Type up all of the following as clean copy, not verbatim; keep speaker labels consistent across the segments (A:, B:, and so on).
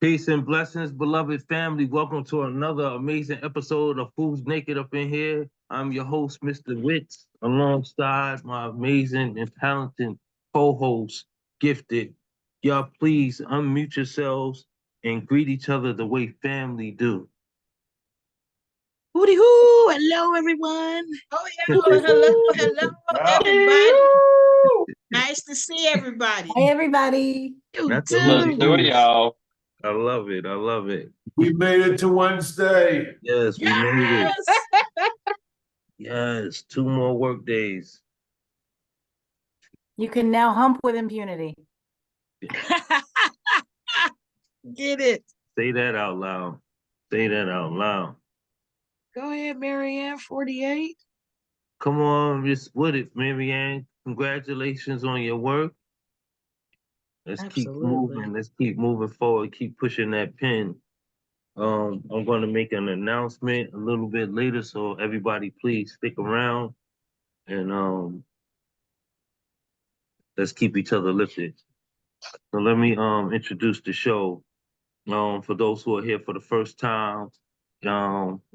A: Peace and blessings, beloved family. Welcome to another amazing episode of Who's Naked Up in Here. I'm your host, Mr. Witz, alongside my amazing and talented co-host, Gifted. Y'all please unmute yourselves and greet each other the way family do.
B: Hooty hoo! Hello, everyone.
C: Oh, hello, everybody. Nice to see everybody.
D: Hey, everybody.
B: You
A: That's a
B: too.
A: hoot.
E: Let's do it, y'all.
A: I love it. I love it.
F: We made it to Wednesday.
A: Yes, we made it.
C: Yes.
A: Yes, 2 more work days.
D: You can now hump with impunity.
B: Get it.
A: Say that out loud. Say that out loud.
B: Go ahead, Marianne, 48.
A: Come on, just with it, Marianne. Congratulations on your work. Let's keep
B: Absolutely.
A: moving. Let's keep moving forward. Keep pushing that pen. I'm going to make an announcement a little bit later, so everybody please stick around and let's keep each other lifted. So let me introduce the show. For those who are here for the first time,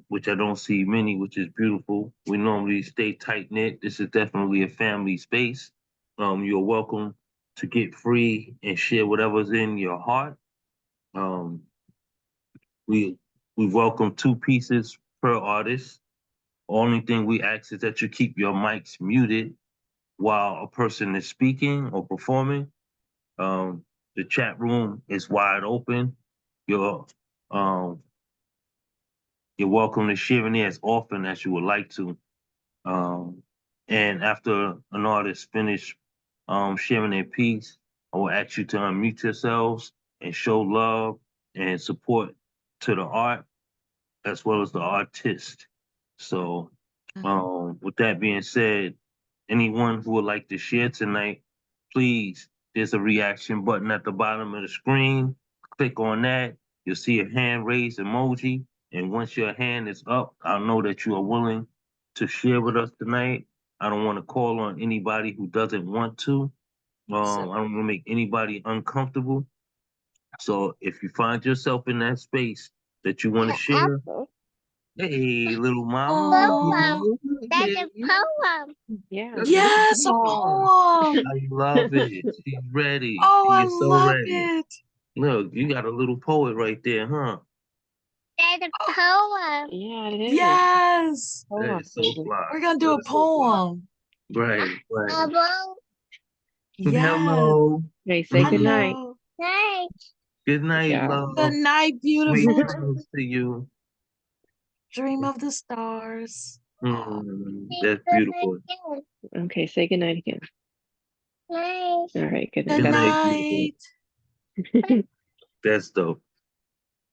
A: which I don't see many, which is beautiful. We normally stay tight knit. This is definitely a family space. You're welcome to get free and share whatever's in your heart. Um, we we welcome 2 pieces per artist. Only thing we ask is that you keep your mics muted while a person is speaking or performing. The chat room is wide open. You're um, you're welcome to share in there as often as you would like to. And after an artist finish sharing their piece, I will ask you to unmute yourselves and show love and support to the art as well as the artist. So, with that being said, anyone who would like to share tonight, please, there's a reaction button at the bottom of the screen. Click on that. You'll see a hand raised emoji. And once your hand is up, I'll know that you are willing to share with us tonight. I don't want to call on anybody who doesn't want to. I don't want to make anybody uncomfortable. So if you find yourself in that space that you want to share, hey, little mama.
G: That's a poem.
E: Yeah.
A: That's
B: Yes, a poem.
A: I love it. She's ready.
B: Oh, I
A: She's so
B: love
A: ready.
B: it.
A: Look, you got a little poet right there, huh?
G: That's a poem.
E: Yeah, it is.
B: Yes.
A: That is so fly.
B: We're going to do
A: That
B: a
A: is so fly.
B: poem.
A: Right, right.
G: Hello.
B: Yes.
A: Hello.
E: Hey, say good night.
B: Hello.
G: Night.
A: Good night,
E: Yeah.
A: love.
B: Good night,
A: Sweet
B: beautiful.
A: dreams to you.
B: Dream of the stars.
A: That's beautiful.
E: Okay, say good night again.
G: Night.
E: All right, good night.
B: Good
A: Good night,
B: night.
A: beautiful. That's dope.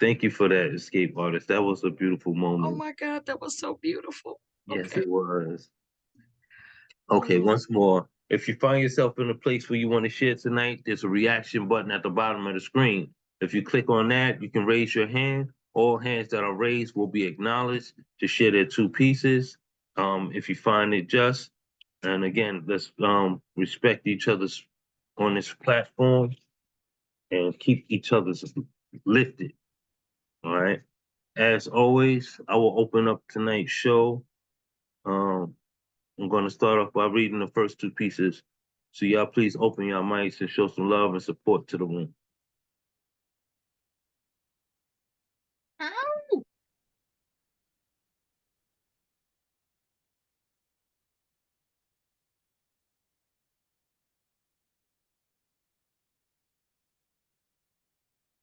A: Thank you for that, escape artist. That was a beautiful moment.
B: Oh my God, that was so beautiful.
A: Yes,
B: Okay.
A: it was. Okay, once more. If you find yourself in a place where you want to share tonight, there's a reaction button at the bottom of the screen. If you click on that, you can raise your hand. All hands that are raised will be acknowledged to share their 2 pieces. If you find it just, and again, let's respect each other's on this platform and keep each other's lifted. All right. As always, I will open up tonight's show. I'm going to start off by reading the first 2 pieces. So y'all please open your mics and show some love and support to the room.
C: Ow.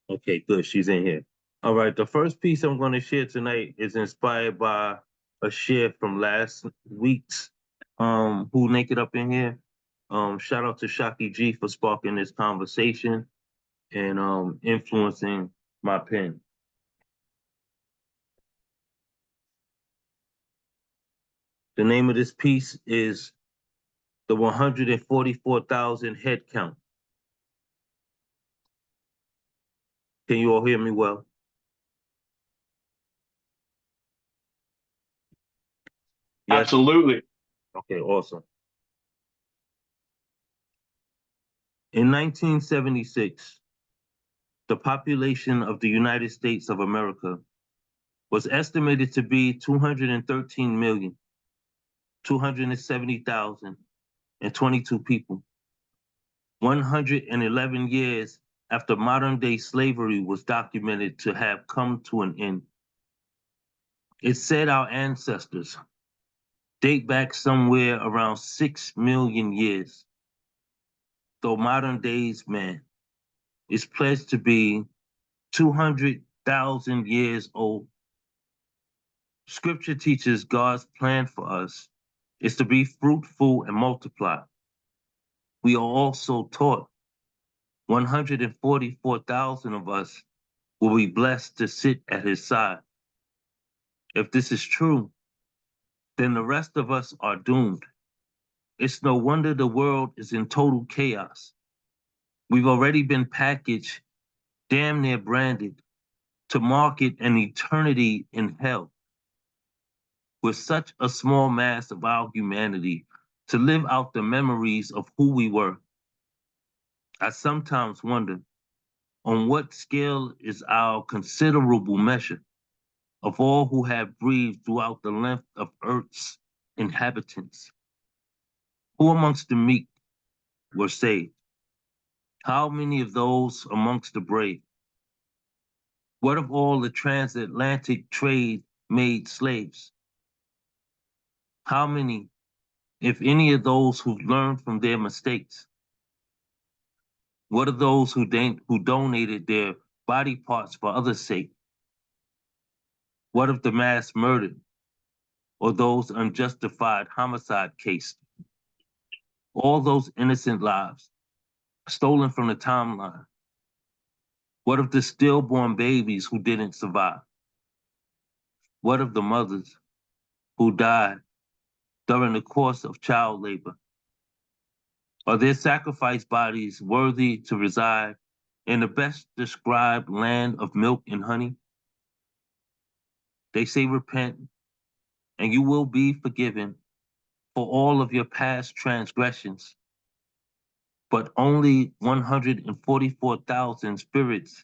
A: Okay, good. She's in here. All right. The first piece I'm going to share tonight is inspired by a share from last week's Who Naked Up in Here. Shout out to Shaki G for sparking this conversation and influencing my pen. The name of this piece is The 144,000 Head Count. Can you all hear me well? Yes?
E: Absolutely.
A: Okay, awesome. In 1976, the population of the United States of America was estimated to be 213,270,022 people. 111 years after modern-day slavery was documented to have come to an end. It said our ancestors date back somewhere around 6 million years, though modern day's man is pledged to be 200,000 years old. Scripture teaches God's plan for us is to be fruitful and multiply. We are also taught 144,000 of us will be blessed to sit at his side. If this is true, then the rest of us are doomed. It's no wonder the world is in total chaos. We've already been packaged, damn near branded, to market an eternity in hell. With such a small mass of our humanity to live out the memories of who we were. I sometimes wonder, on what scale is our considerable measure of all who have breathed throughout the length of Earth's inhabitants? Who amongst the meek were saved? How many of those amongst the brave? What of all the transatlantic trade made slaves? How many, if any, of those who've learned from their mistakes? What of those who donated their body parts for others' sake? What of the mass murdered or those unjustified homicide cases? All those innocent lives stolen from the timeline. What of the stillborn babies who didn't survive? What of the mothers who died during the course of child labor? Are their sacrificed bodies worthy to reside in the best described land of milk and honey? They say repent, and you will be forgiven for all of your past transgressions. But only 144,000 spirits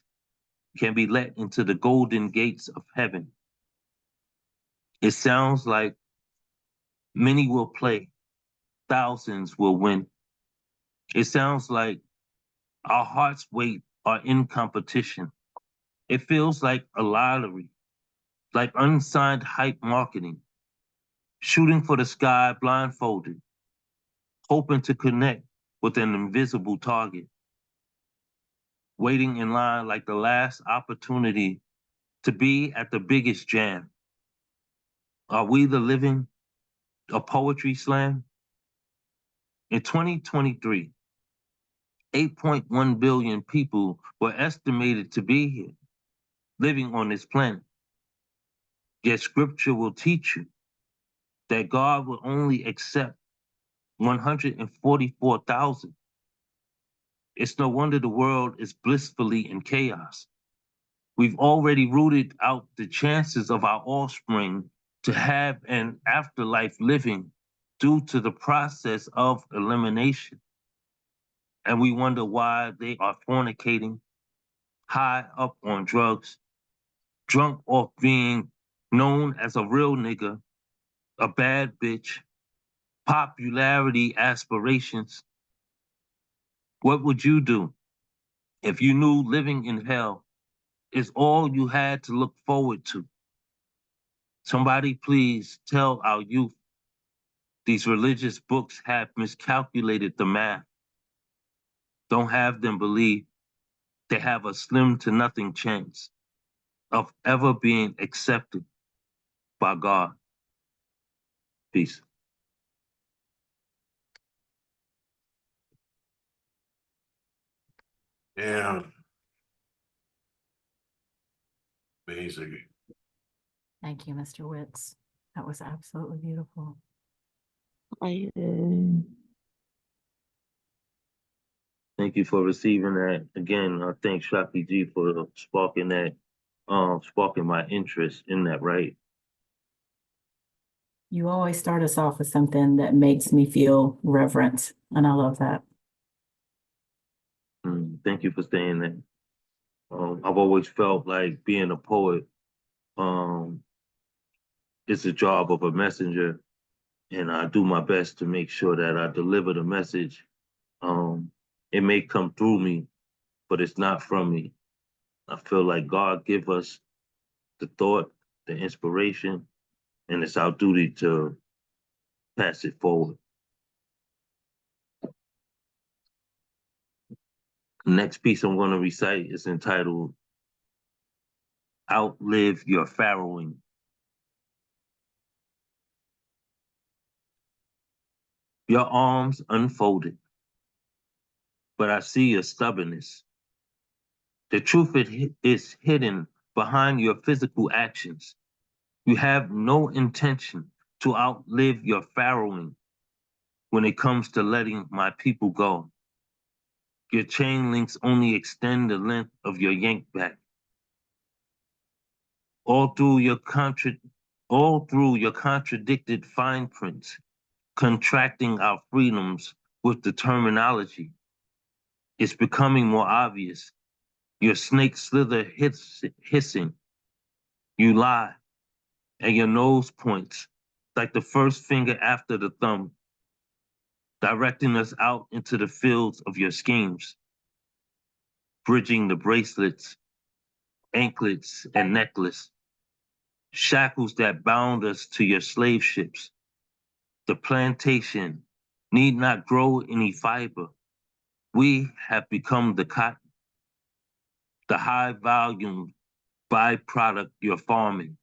A: can be let into the golden gates of heaven. It sounds like many will play, thousands will win. It sounds like our heart's weight are in competition. It feels like a lottery, like unsigned hype marketing, shooting for the sky blindfolded, hoping to connect with an invisible target, waiting in line like the last opportunity to be at the biggest jam. Are we the living a poetry slam? In 2023, 8.1 billion people were estimated to be here, living on this planet. Yet scripture will teach you that God will only accept 144,000. It's no wonder the world is blissfully in chaos. We've already rooted out the chances of our offspring to have an afterlife living due to the process of elimination. And we wonder why they are fornicating, high up on drugs, drunk off being known as a real nigga, a bad bitch, popularity aspirations. What would you do if you knew living in hell is all you had to look forward to? Somebody please tell our youth these religious books have miscalculated the math. Don't have them believe they have a slim to nothing chance of ever being accepted by God. Peace.
F: Yeah. Amazing.
D: Thank you, Mr. Witz. That was absolutely beautiful.
A: Thank you for receiving that. Again, I thank Shaki G for sparking my interest in that, right?
D: You always start us off with something that makes me feel reverent, and I love that.
A: Thank you for saying that. I've always felt like being a poet is the job of a messenger, and I do my best to make sure that I deliver the message. It may come through me, but it's not from me. I feel like God give us the thought, the inspiration, and it's our duty to pass it forward. The next piece I'm going to recite is entitled Outlive Your Farrowing. Your arms unfolded, but I see your stubbornness. The truth is hidden behind your physical actions. You have no intention to outlive your farrowing when it comes to letting my people go. Your chain links only extend the length of your yank back. All through your contradicted fine prints, contracting our freedoms with the terminology. It's becoming more obvious. Your snake slither hissing. You lie, and your nose points like the first finger after the thumb, directing us out into the fields of your schemes, bridging the bracelets, anklets, and necklace, shackles that bound us to your slave ships. The plantation need not grow any fiber. We have become the cotton, the high volume byproduct you're farming,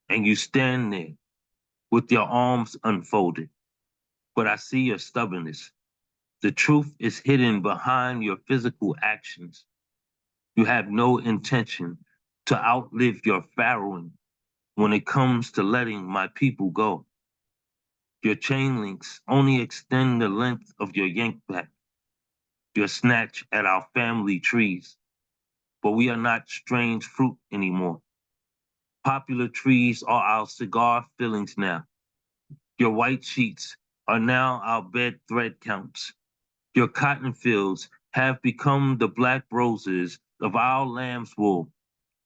A: and you stand there with your arms unfolded. But I see your stubbornness. The truth is hidden behind your physical actions. You have no intention to outlive your farrowing when it comes to letting my people go. Your chain links only extend the length of your yank back, your snatch at our family trees. But we are not strange fruit anymore. Popular trees are our cigar fillings now. Your white sheets are now our bed thread counts. Your cotton fields have become the black roses of our lamb's wool,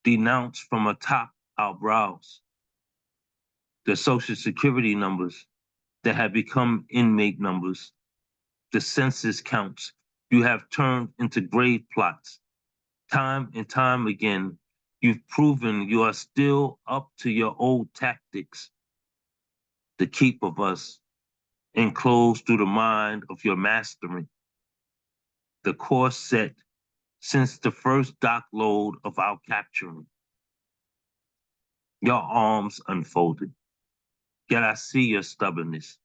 A: denounced from atop our brows. The social security numbers that have become inmate numbers, the census counts you have turned into grave plots. Time and time again, you've proven you are still up to your old tactics. The keep of us enclosed through the mind of your mastering. The course set since the first dock load of our capturing. Your arms unfolded, yet I see your stubbornness.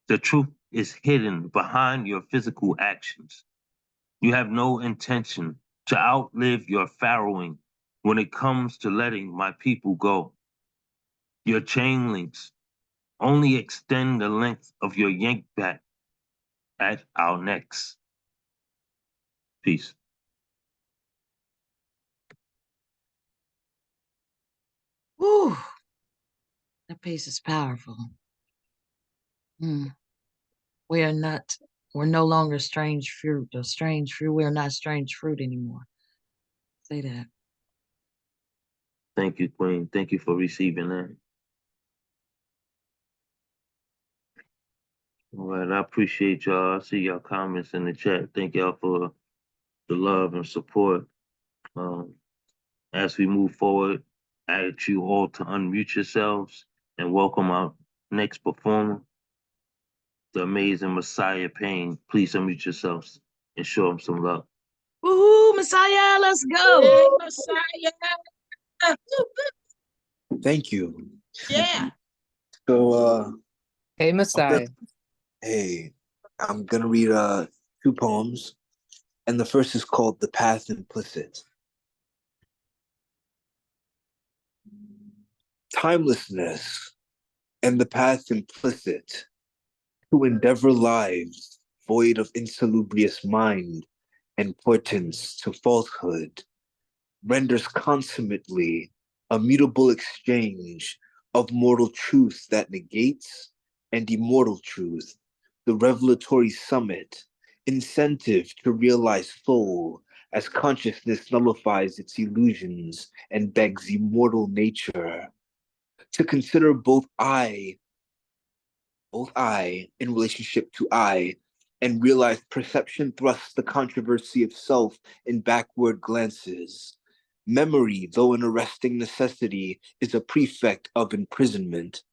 A: The truth is hidden behind your physical actions. You have no intention to outlive your farrowing when it comes to letting my people go. Your chain links only extend the length of your yank back at our necks. Peace.
B: Whew. That piece is powerful. We're no longer strange fruit or strange fruit. We're not strange fruit anymore. Say that.
A: Thank you, Queen. Thank you for receiving that. All right, I appreciate y'all. I see y'all comments in the chat. Thank y'all for the love and support. As we move forward, I ask you all to unmute yourselves and welcome our next performer, the amazing Messiah Payne. Please unmute yourselves and show him some love.
B: Woohoo, Messiah, let's go.
C: Yeah, Messiah.
H: Thank you.
C: Yeah.
H: So,
I: Hey, Messiah.
H: hey, I'm gonna read two poems, and the first is called "The Path Implicit." Timelessness and the path implicit to endeavor lives void of insalubrious mind and portents to falsehood renders consummately a mutable exchange of mortal truth that negates and immortal truth, the revelatory summit, incentive to realize soul as consciousness nullifies its illusions and begs immortal nature to consider both I in relationship to I, and realize perception thrusts the controversy of self in backward glances. Memory, though an arresting necessity, is a prefect of imprisonment.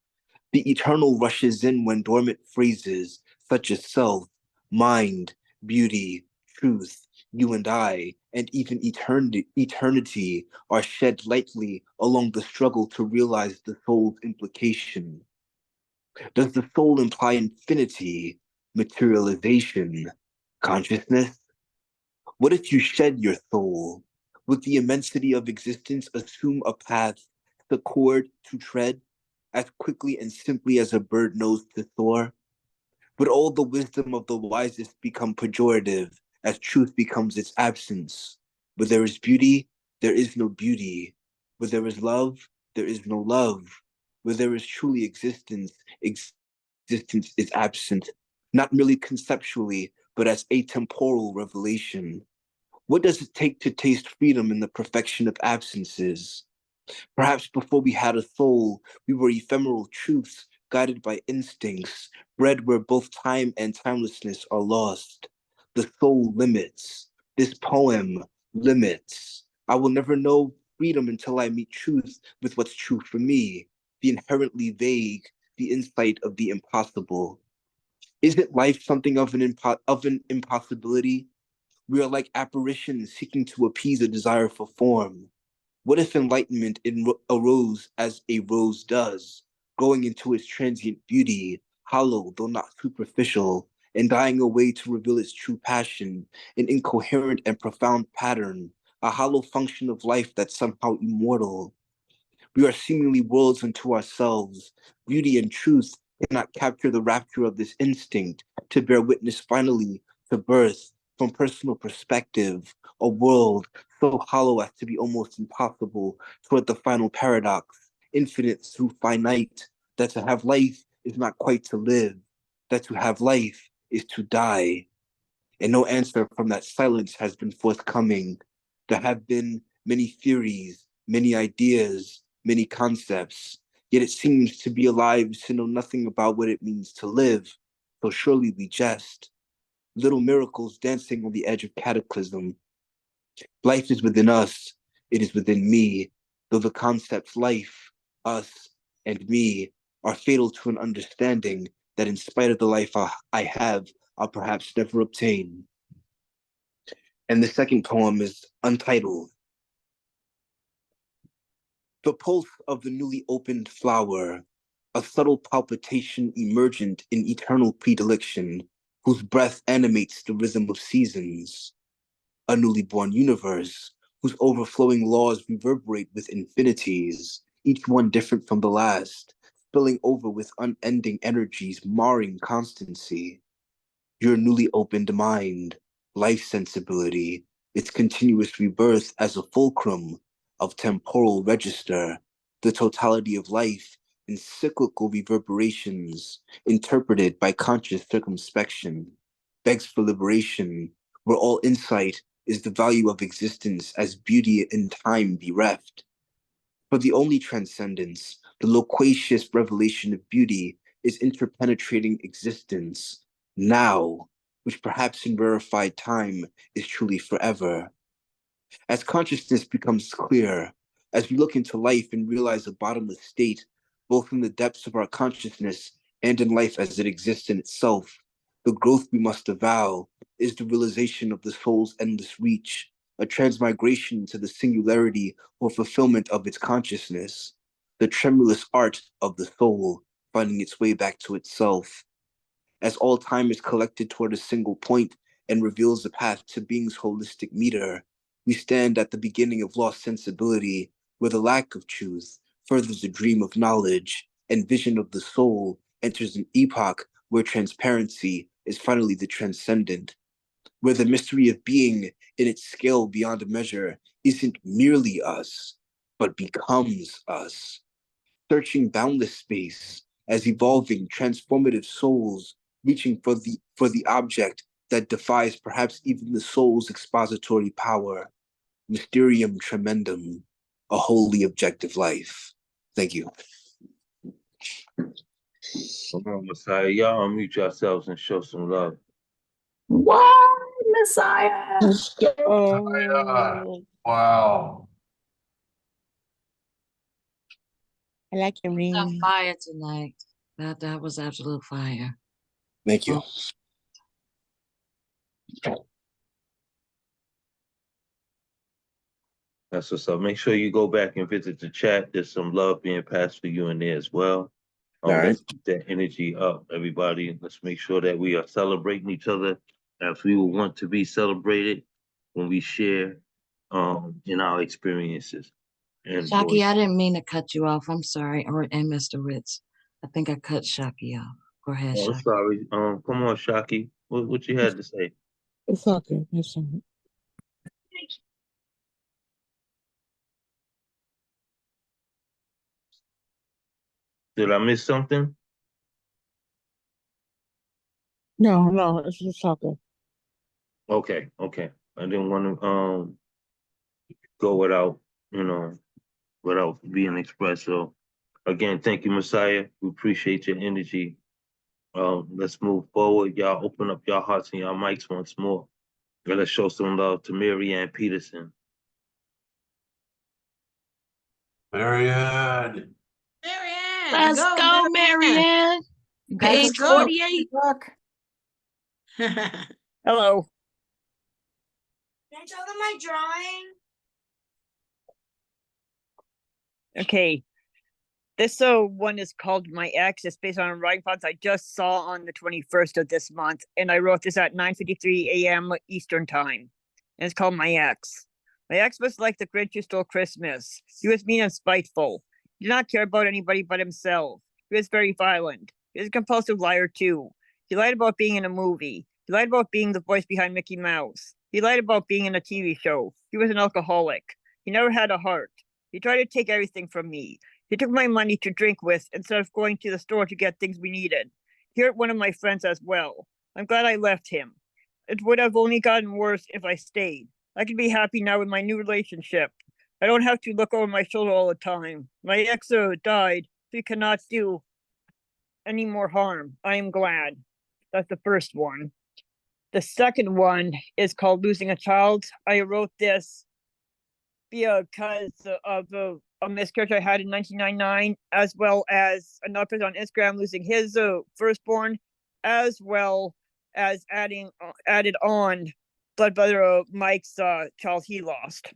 H: The eternal rushes in when dormant phrases such as self, mind, beauty, truth, you and I, and even eternity are shed lightly along the struggle to realize the soul's implication. Does the soul imply infinity, materialization, consciousness? What if you shed your soul? Would the immensity of existence assume a path, the cord to tread, as quickly and simply as a bird knows to soar? Would all the wisdom of the wisest become pejorative, as truth becomes its absence? Where there is beauty, there is no beauty. Where there is love, there is no love. Where there is truly existence, existence is absent, not merely conceptually, but as atemporal revelation. What does it take to taste freedom in the perfection of absences? Perhaps before we had a soul, we were ephemeral truths guided by instincts, bred where both time and timelessness are lost. The soul limits. This poem limits. I will never know freedom until I meet truth with what's true for me, the inherently vague, the insight of the impossible. Isn't life something of an impossibility? We are like apparitions seeking to appease a desire for form. What if enlightenment arose as a rose does, growing into its transient beauty, hollow though not superficial, and dying away to reveal its true passion, an incoherent and profound pattern, a hollow function of life that's somehow immortal? We are seemingly worlds unto ourselves. Beauty and truth cannot capture the rapture of this instinct to bear witness finally to birth from personal perspective, a world so hollow as to be almost impossible toward the final paradox, infinite through finite, that to have life is not quite to live, that to have life is to die. And no answer from that silence has been forthcoming. There have been many theories, many ideas, many concepts, yet it seems to be alive to know nothing about what it means to live. So surely we jest. Little miracles dancing on the edge of cataclysm. Life is within us, it is within me, though the concepts life, us, and me are fatal to an understanding that in spite of the life I have, I'll perhaps never obtain. And the second poem is untitled. The pulse of the newly opened flower, a subtle palpitation emergent in eternal predilection, whose breath animates the rhythm of seasons. A newly born universe, whose overflowing laws reverberate with infinities, each one different from the last, spilling over with unending energies, marring constancy. Your newly opened mind, life sensibility, its continuous rebirth as a fulcrum of temporal register, the totality of life in cyclical reverberations, interpreted by conscious circumspection, begs for liberation, where all insight is the value of existence as beauty in time bereft. For the only transcendence, the loquacious revelation of beauty, is interpenetrating existence, now, which perhaps in rarefied time is truly forever. As consciousness becomes clear, as we look into life and realize a bottomless state, both in the depths of our consciousness and in life as it exists in itself, the growth we must avow is the realization of the soul's endless reach, a transmigration to the singularity or fulfillment of its consciousness, the tremulous art of the soul finding its way back to itself. As all time is collected toward a single point and reveals the path to being's holistic meter, we stand at the beginning of lost sensibility, where the lack of truth furthers the dream of knowledge, and vision of the soul enters an epoch where transparency is finally the transcendent, where the mystery of being in its scale beyond measure isn't merely us, but becomes us, searching boundless space as evolving, transformative souls reaching for the object that defies perhaps even the soul's expository power. Mysterium tremendum, a wholly objective life. Thank you.
A: Come on, Messiah. Y'all unmute yourselves and show some love.
D: What, Messiah?
E: Oh,
F: Wow.
I: I like your
B: On
I: ring.
B: fire tonight. That was absolute fire.
H: Thank you.
A: That's what's up. Make sure you go back and visit the chat. There's some love being passed for you in there as well. Let's keep that energy up, everybody. Let's make sure that we are celebrating each other as we will want to be celebrated when we share in our experiences. And
B: Shocky, I didn't mean to cut you off. I'm sorry. And Mr. Ritz. I think I cut Shocky off. Go ahead,
A: oh,
B: Shocky.
A: sorry. Come on, Shaki. What you had to say?
I: It's okay. It's okay.
A: Did I miss something?
I: No, it's okay.
A: Okay. I didn't want to go without, without being expressed. So again, thank you, Messiah. We appreciate your energy. Let's move forward. Y'all open up your hearts and your mics once more. And let's show some love to Mary Ann Peterson.
F: Marianne.
C: Marianne,
B: Let's go, Marianne. Page 48.
D: Look.
I: Hello.
G: Can I show them my drawing?
I: Okay. This one is called My Ex. It's based on a writing prompt I just saw on the 21st of this month, and I wrote this at 9:53 a.m. Eastern time. And it's called My Ex. My ex was like the Grinch who stole Christmas. He was mean and spiteful. He did not care about anybody but himself. He was very violent. He was a compulsive liar too. He lied about being in a movie. He lied about being the voice behind Mickey Mouse. He lied about being in a TV show. He was an alcoholic. He never had a heart. He tried to take everything from me. He took my money to drink with instead of going to the store to get things we needed. He hurt one of my friends as well. I'm glad I left him. It would have only gotten worse if I stayed. I can be happy now in my new relationship. I don't have to look over my shoulder all the time. My ex died, so he cannot do any more harm. I am glad. That's the first one. The second one is called Losing a Child. I wrote this because of a miscarriage I had in 1999, as well as another person on Instagram losing his firstborn, as well as added on blood brother Mike's child he lost.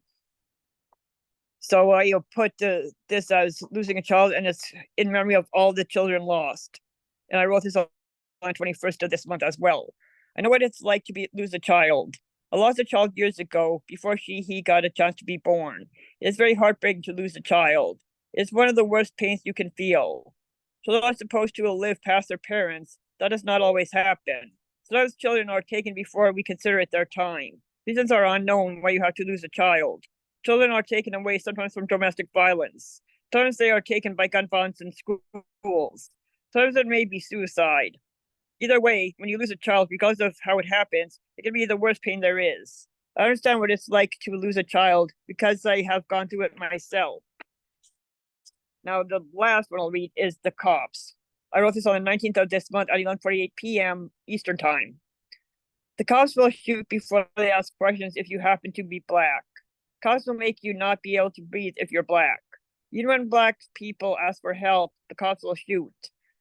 I: So I put this as Losing a Child, and it's in memory of all the children lost. And I wrote this on the 21st of this month as well. I know what it's like to lose a child. I lost a child years ago before he got a chance to be born. It's very heartbreaking to lose a child. It's one of the worst pains you can feel. Children are supposed to live past their parents. That does not always happen. Sometimes children are taken before we consider it their time. Reasons are unknown why you have to lose a child. Children are taken away sometimes from domestic violence. Sometimes they are taken by gun violence in schools. Sometimes it may be suicide. Either way, when you lose a child, because of how it happens, it can be the worst pain there is. I understand what it's like to lose a child because I have gone through it myself. Now, the last one I'll read is The Cops. I wrote this on the 19th of this month at 11:48 p.m. Eastern Time. The cops will shoot before they ask questions if you happen to be black. Cops will make you not be able to breathe if you're black. Even when black people ask for help, the cops will shoot.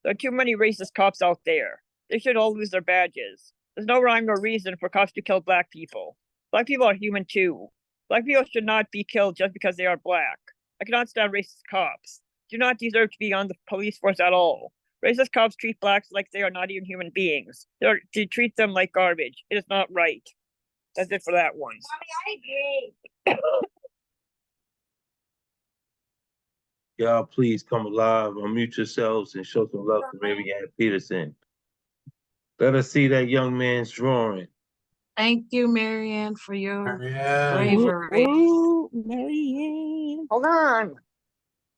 I: There are too many racist cops out there. They should all lose their badges. There's no rhyme or reason for cops to kill black people. Black people are human too. Black people should not be killed just because they are black. I cannot stand racist cops. Do not deserve to be on the police force at all. Racist cops treat blacks like they are not even human beings. They treat them like garbage. It is not right. That's it for that one.
G: Mommy, I agree.
A: Y'all please come alive, unmute yourselves, and show some love to Mary Ann Peterson. Let us see that young man's drawing.
B: Thank you, Marianne, for your
F: Marianne.
B: bravery.
I: Ooh, Marianne.
E: hold on.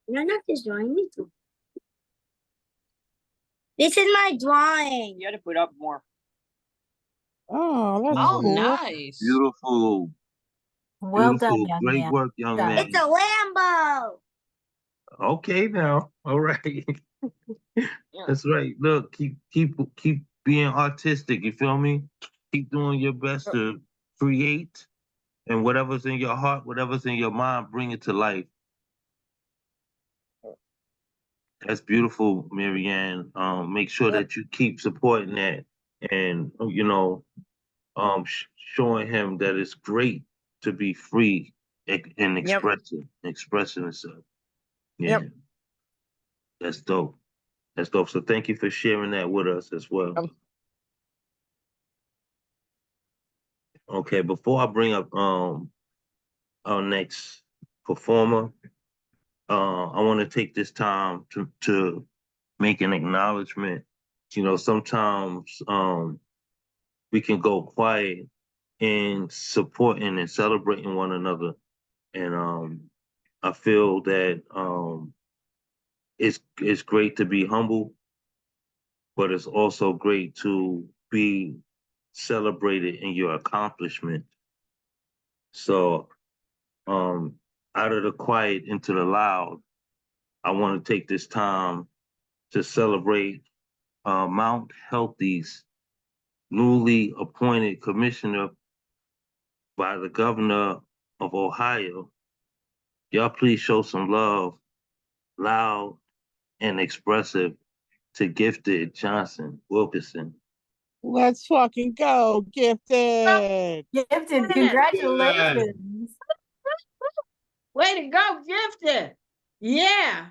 G: You're not just drawing me too. This is my drawing.
E: You had to put up more. Oh, that's
C: Oh,
E: cool.
C: nice.
A: Beautiful,
D: Well done,
A: beautiful.
D: young
A: Great
D: man.
A: work, young
D: Done.
A: man.
G: It's a Lambo.
A: Okay now. All right. That's right. Look, keep being artistic, you feel me? Keep doing your best to create, and whatever's in your heart, whatever's in your mind, bring it to life. That's beautiful, Marianne. Make sure that you keep supporting that, and showing him that it's great to be free and
I: Yep.
A: expressing itself. Yeah,
I: Yep.
A: that's dope. That's dope. So thank you for sharing that with us as well. Okay, before I bring up our next performer, I want to take this time to make an acknowledgement. Sometimes we can go quiet in supporting and celebrating one another, and I feel that it's great to be humble, but it's also great to be celebrated in your accomplishment. So, out of the quiet into the loud, I want to take this time to celebrate Mount Healthy's newly appointed commissioner by the governor of Ohio. Y'all please show some love, loud and expressive, to Gifted Johnson Wilkerson.
E: Let's fucking go, Gifted.
D: Gifted,
F: Good.
D: congratulations.
C: Way to go, Gifted. Yeah.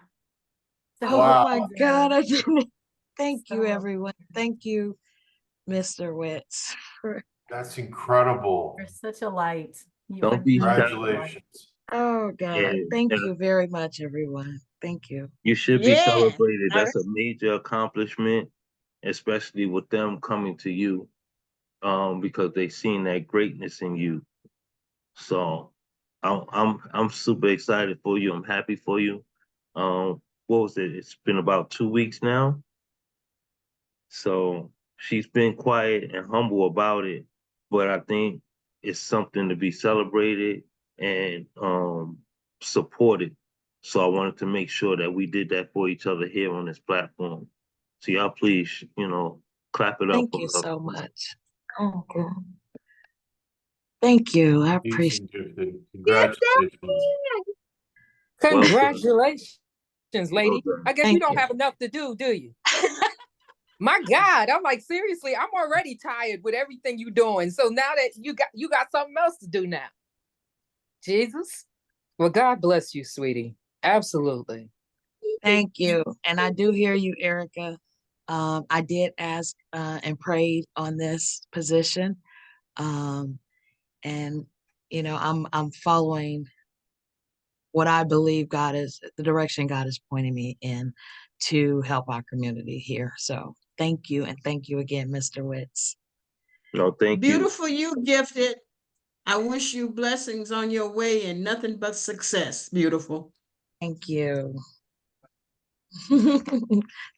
D: So
B: Oh
F: Wow.
B: my
D: amazing.
B: God. Thank you,
D: So-
B: everyone. Thank you, Mr. Witz.
F: That's incredible.
D: You're such a light. You
A: Don't
D: are
A: be
D: such a light.
F: Congratulations.
B: Oh God.
A: And,
B: Thank
A: and
B: you very much, everyone. Thank you.
A: you should be
C: Yeah.
A: celebrated. That's a major accomplishment, especially with them coming to you, because they seen that greatness in you. So I'm super excited for you. I'm happy for you. What was it? It's been about 2 weeks now. So she's been quiet and humble about it, but I think it's something to be celebrated and supported. So I wanted to make sure that we did that for each other here on this platform. So y'all please, clap it up
B: Thank
A: for
B: you
A: her.
B: so much. Oh God. Thank you. I appreciate
F: Amazing, Gifted. Congratulations.
J: Congratulations, lady.
A: Well done.
J: I guess
B: Thank
J: you don't
B: you.
J: have enough to do you? My God, I'm like, seriously, I'm already tired with everything you're doing. So now that you got something else to do now. Jesus. Well, God bless you, sweetie. Absolutely.
B: Thank you. And I do hear you, Erica. I did ask and prayed on this position. And I'm following what I believe God is, the direction God is pointing me in to help our community here. So thank you. And thank you again, Mr. Witz.
A: No, thank you.
C: Beautiful you, Gifted. I wish you blessings on your way and nothing but success. Beautiful.
B: Thank you.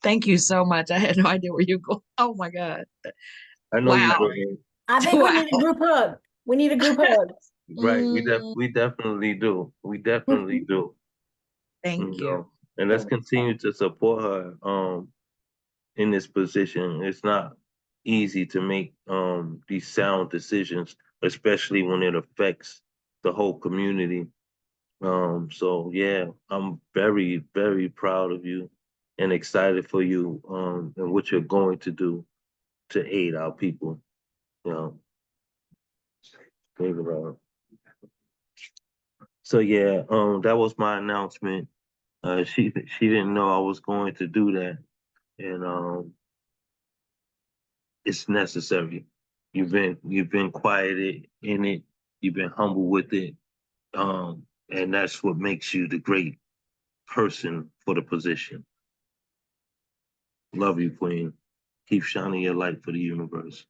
B: Thank you so much. I had no idea where you're going. Oh my God.
A: I know you
B: Wow.
A: will.
D: I think we
B: Wow.
D: need a group hug. We need a group hug.
A: Right.
B: Mm,
A: We definitely do. We definitely do.
B: thank you.
A: And let's continue to support her in this position. It's not easy to make these sound decisions, especially when it affects the whole community. So yeah, I'm very, very proud of you and excited for you and what you're going to do to aid our people. You know. Think about it. So yeah, that was my announcement. She didn't know I was going to do that, and it's necessary. You've been quieted in it. You've been humble with it, and that's what makes you the great person for the position. Love you, Queen. Keep shining your light for the universe.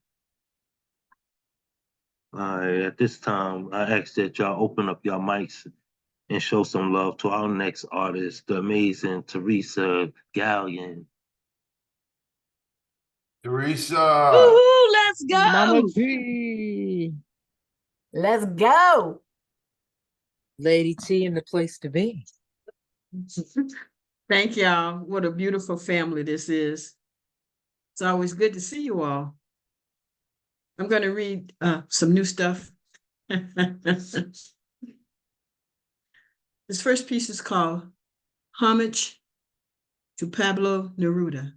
A: All right, at this time, I ask that y'all open up your mics and show some love to our next artist, the amazing Teresa Gallion.
F: Teresa.
C: Woohoo,
B: Let's go.
E: Mama T.
D: Let's go.
J: Lady T in the place to be.
C: Thank y'all. What a beautiful family this is. It's always good to see you all. I'm going to read some new stuff. This first piece is called Homage to Pablo Neruda.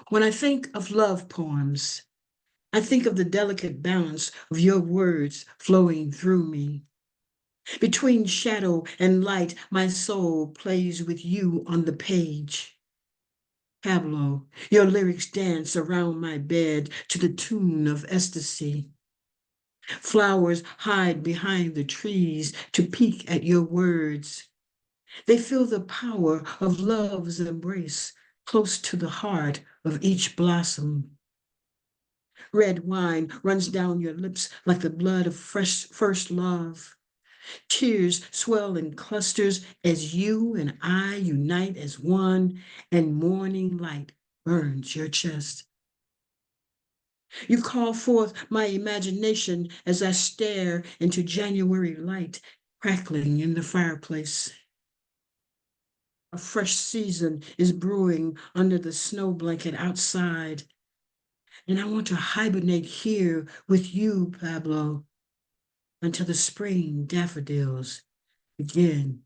C: When I think of love poems, I think of the delicate balance of your words flowing through me. Between shadow and light, my soul plays with you on the page. Pablo, your lyrics dance around my bed to the tune of ecstasy. Flowers hide behind the trees to peek at your words. They feel the power of love's embrace close to the heart of each blossom. Red wine runs down your lips like the blood of fresh first love. Tears swell in clusters as you and I unite as one, and morning light burns your chest. You call forth my imagination as I stare into January light crackling in the fireplace. A fresh season is brewing under the snow blanket outside, and I want to hibernate here with you, Pablo, until the spring daffodils begin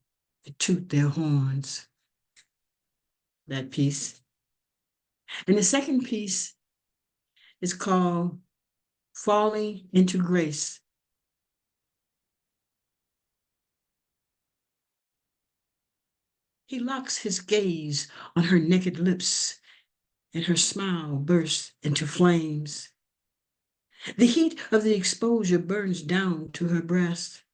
C: to toot their horns. That piece. And the second piece is called Falling into Grace. He locks his gaze on her naked lips, and her smile bursts into flames. The heat of the exposure burns down to her breast.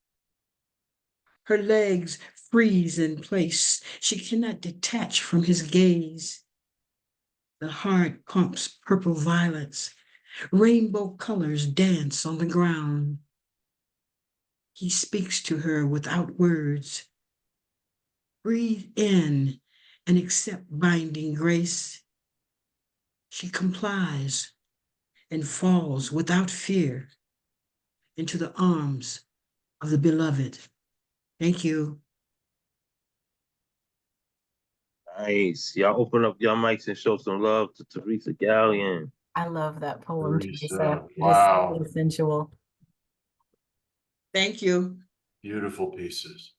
C: Her legs freeze in place. She cannot detach from his gaze. The heart pumps purple violets. Rainbow colors dance on the ground. He speaks to her without words. Breathe in and accept binding grace. She complies and falls without fear into the arms of the beloved. Thank you.
A: Nice. Y'all open up your mics and show some love to Teresa Gallion.
D: I love that poem,
F: Teresa,
D: Teresa. It is
F: wow.
D: so sensual.
C: Thank you.
F: Beautiful pieces.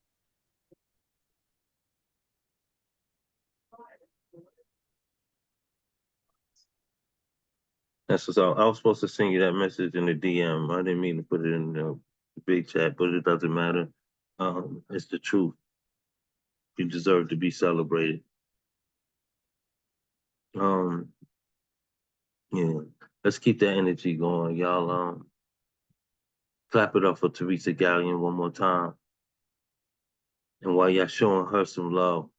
A: That's what's all. I was supposed to send you that message in the DM. I didn't mean to put it in the big chat, but it doesn't matter. It's the truth. You deserve to be celebrated. Yeah. Let's keep that energy going, y'all. Clap it up for Teresa Gallion one more time. And while y'all showing her some love,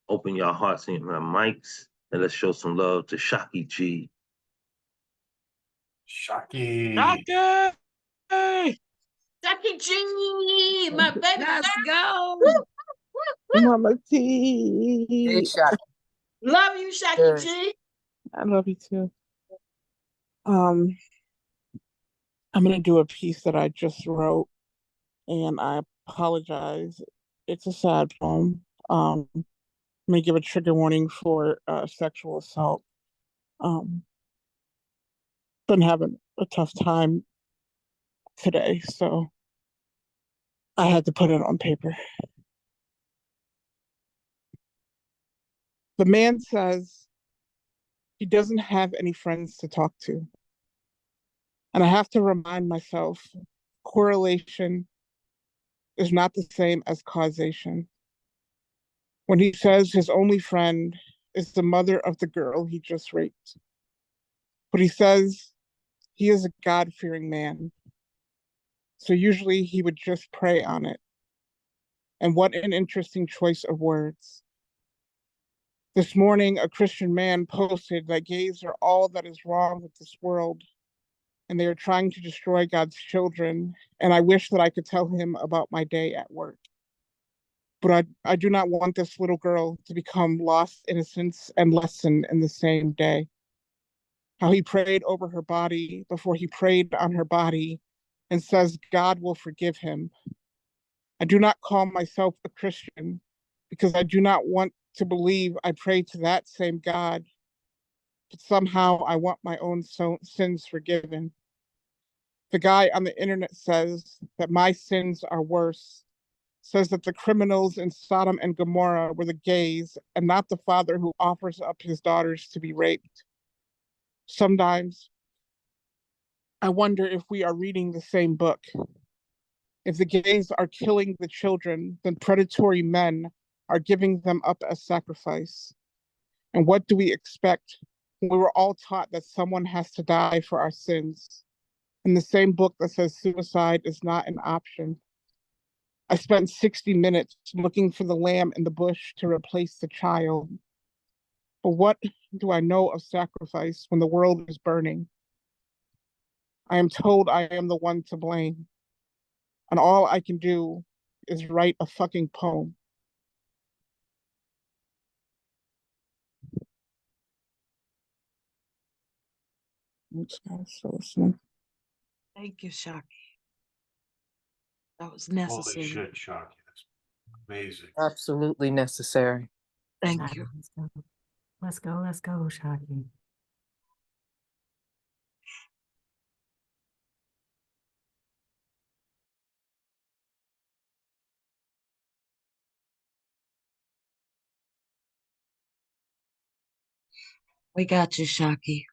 A: open your hearts and your mics, and let's show some love to Shocky G.
F: Shaki.
E: Doctor!
C: Jackie G, my baby.
B: Let's go.
E: Mama
J: Good
E: T.
J: shot.
C: Love you, Shaki
J: Good.
C: G.
E: I love you too. I'm gonna do a piece that I just wrote, and I apologize. It's a sad poem. I'm gonna give a trigger warning for sexual assault. Been having a tough time today, so I had to put it on paper. The man says he doesn't have any friends to talk to. And I have to remind myself, correlation is not the same as causation. When he says his only friend is the mother of the girl he just raped. But he says he is a God-fearing man. So usually he would just pray on it. And what an interesting choice of words. This morning, a Christian man posted that gays are all that is wrong with this world, and they are trying to destroy God's children, and I wish that I could tell him about my day at work. But I do not want this little girl to become lost innocence and lesson in the same day. how he prayed over her body before he prayed on her body and says God will forgive him. I do not call myself a Christian because I do not want to believe I pray to that same God, but somehow I want my own sins forgiven. The guy on the internet says that my sins are worse, says that the criminals in Sodom and Gomorrah were the gays and not the father who offers up his daughters to be raped. Sometimes I wonder if we are reading the same book. If the gays are killing the children, then predatory men are giving them up as sacrifice. And what do we expect? We were all taught that someone has to die for our sins. In the same book that says suicide is not an option. I spent 60 minutes looking for the lamb in the bush to replace the child. But what do I know of sacrifice when the world is burning? I am told I am the one to blame. And all I can do is write a fucking poem. Thanks, guys, for listening.
B: Thank you, Shaki. That was
F: Holy
B: necessary.
F: shit, Shocky. That's amazing.
J: Absolutely necessary.
B: Thank you.
D: Let's go, Shaki.
B: We got you, Shaki.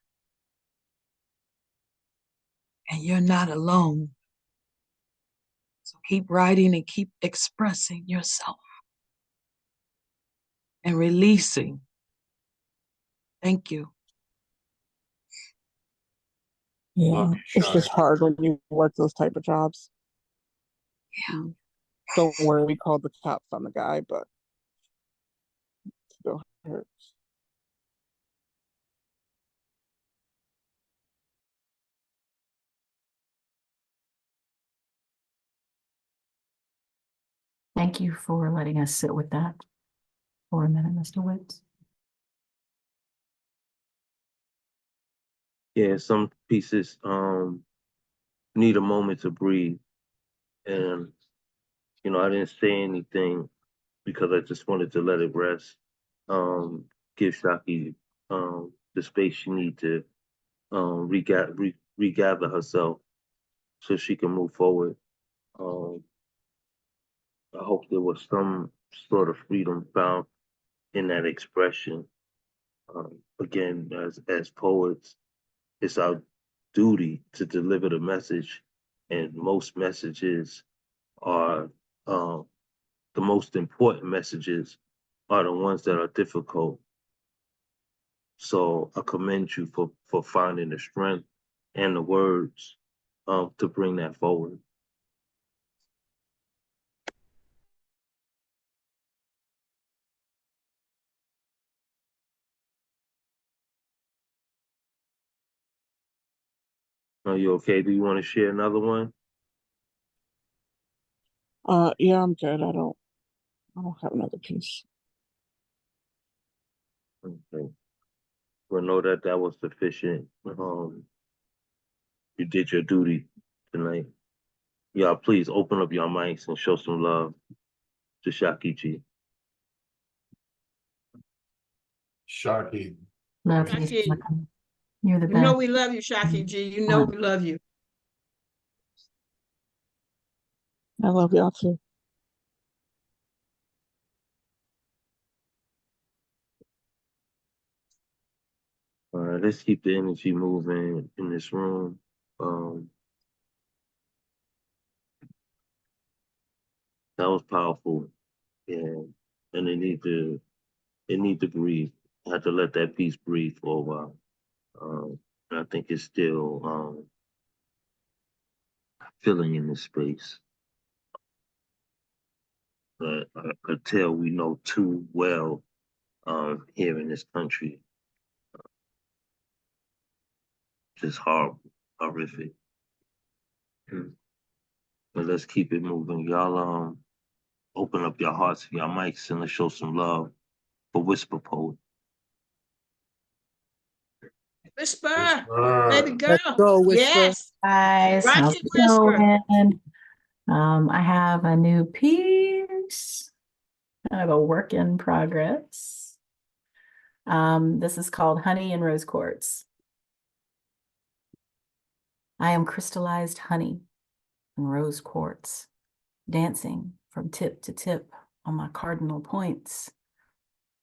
B: And you're not alone. So keep writing and keep expressing yourself and releasing. Thank you.
E: Yeah,
F: Love you,
E: it's just
F: Shocky.
E: hard when you work those type of jobs.
B: Yeah.
E: Don't worry, we called the cops on the guy, but it still hurts.
D: Thank you for letting us sit with that for a minute, Mr. Witz.
A: Yeah, some pieces need a moment to breathe. And, I didn't say anything because I just wanted to let it rest. Give Shaki the space she need to regather herself so she can move forward. Um, I hope there was some sort of freedom found in that expression. Again, as poets, it's our duty to deliver the message, and most messages are the most important messages are the ones that are difficult. So I commend you for finding the strength and the words to bring that forward. Are you okay? Do you want to share another one?
E: Yeah, I'm good. I don't have another piece.
A: Okay. Well, know that that was sufficient. You did your duty tonight. Y'all, please open up your mics and show some love to Shaki G.
F: Shocky.
D: Love you.
C: Shaki,
D: Shaki. You're the
C: you know
D: best.
C: we love you, Shaki G. You know we love you.
E: I love y'all too.
A: All right, let's keep the energy moving in this room. That was powerful. Yeah. And it need to breathe. I had to let that piece breathe for a while. And I think it's still filling in this space. But I could tell we know too well here in this country. Just horrible, horrific. But let's keep it moving. Y'all open up your hearts and your mics and let's show some love for Whisper Poet.
C: Whisper, baby girl.
I: Let's go, Whisper.
C: Yes.
D: Guys,
C: Rock
D: how's
C: it,
D: it
C: Whisper.
D: going? I have a new piece, kind of a work in progress. This is called Honey and Rose Quartz. I am crystallized honey and rose quartz, dancing from tip to tip on my cardinal points.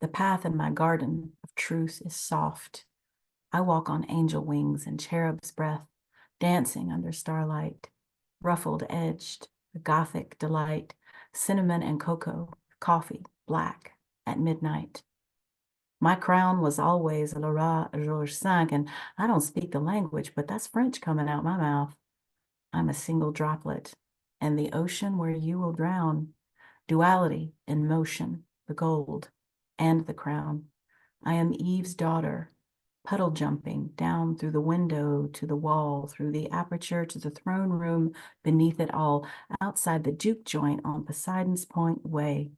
D: The path in my garden of truth is soft. I walk on angel wings and cherub's breath, dancing under starlight, ruffled edged, a gothic delight, cinnamon and cocoa, coffee, black, at midnight. My crown was always Le Roi Georges V, and I don't speak the language, but that's French coming out my mouth. I'm a single droplet, and the ocean where you will drown. Duality in motion, the gold and the crown. I am Eve's daughter, puddle jumping down through the window to the wall, through the aperture to the throne room, beneath it all, outside the juke joint on Poseidon's Point Way.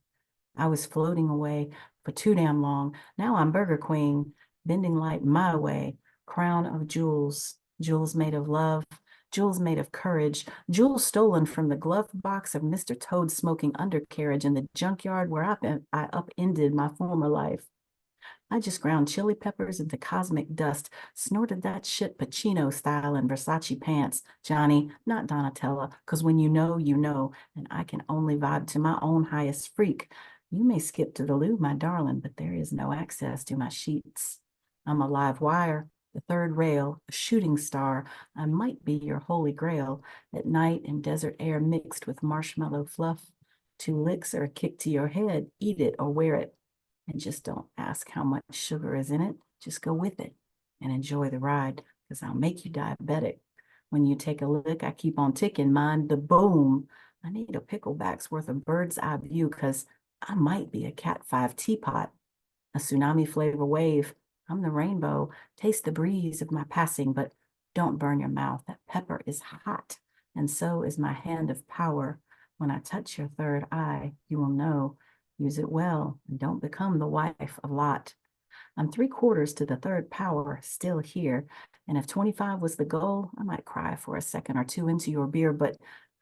D: I was floating away for too damn long. Now I'm Burger Queen, bending light my way, crown of jewels, jewels made of love, jewels made of courage, jewels stolen from the glove box of Mr. Toad's smoking undercarriage in the junkyard where I upended my former life. I just ground chili peppers into cosmic dust, snorted that shit Pacino style in Versace pants. Johnny, not Donatella, because when you know, and I can only vibe to my own highest freak. You may skip to the loo, my darling, but there is no access to my sheets. I'm a live wire, the third rail, a shooting star. I might be your holy grail, at night in desert air mixed with marshmallow fluff. 2 licks or a kick to your head, eat it or wear it. And just don't ask how much sugar is in it. Just go with it and enjoy the ride, because I'll make you diabetic. When you take a lick, I keep on ticking, mind the boom. I need a pickleback's worth of bird's eye view, because I might be a Cat 5 teapot, a tsunami flavor wave. I'm the rainbow. Taste the breeze of my passing, but don't burn your mouth. That pepper is hot, and so is my hand of power. When I touch your third eye, you will know. Use it well, and don't become the wife of Lot. I'm 3/4 to the third power, still here. And if 25 was the goal, I might cry for a second or two into your beer, but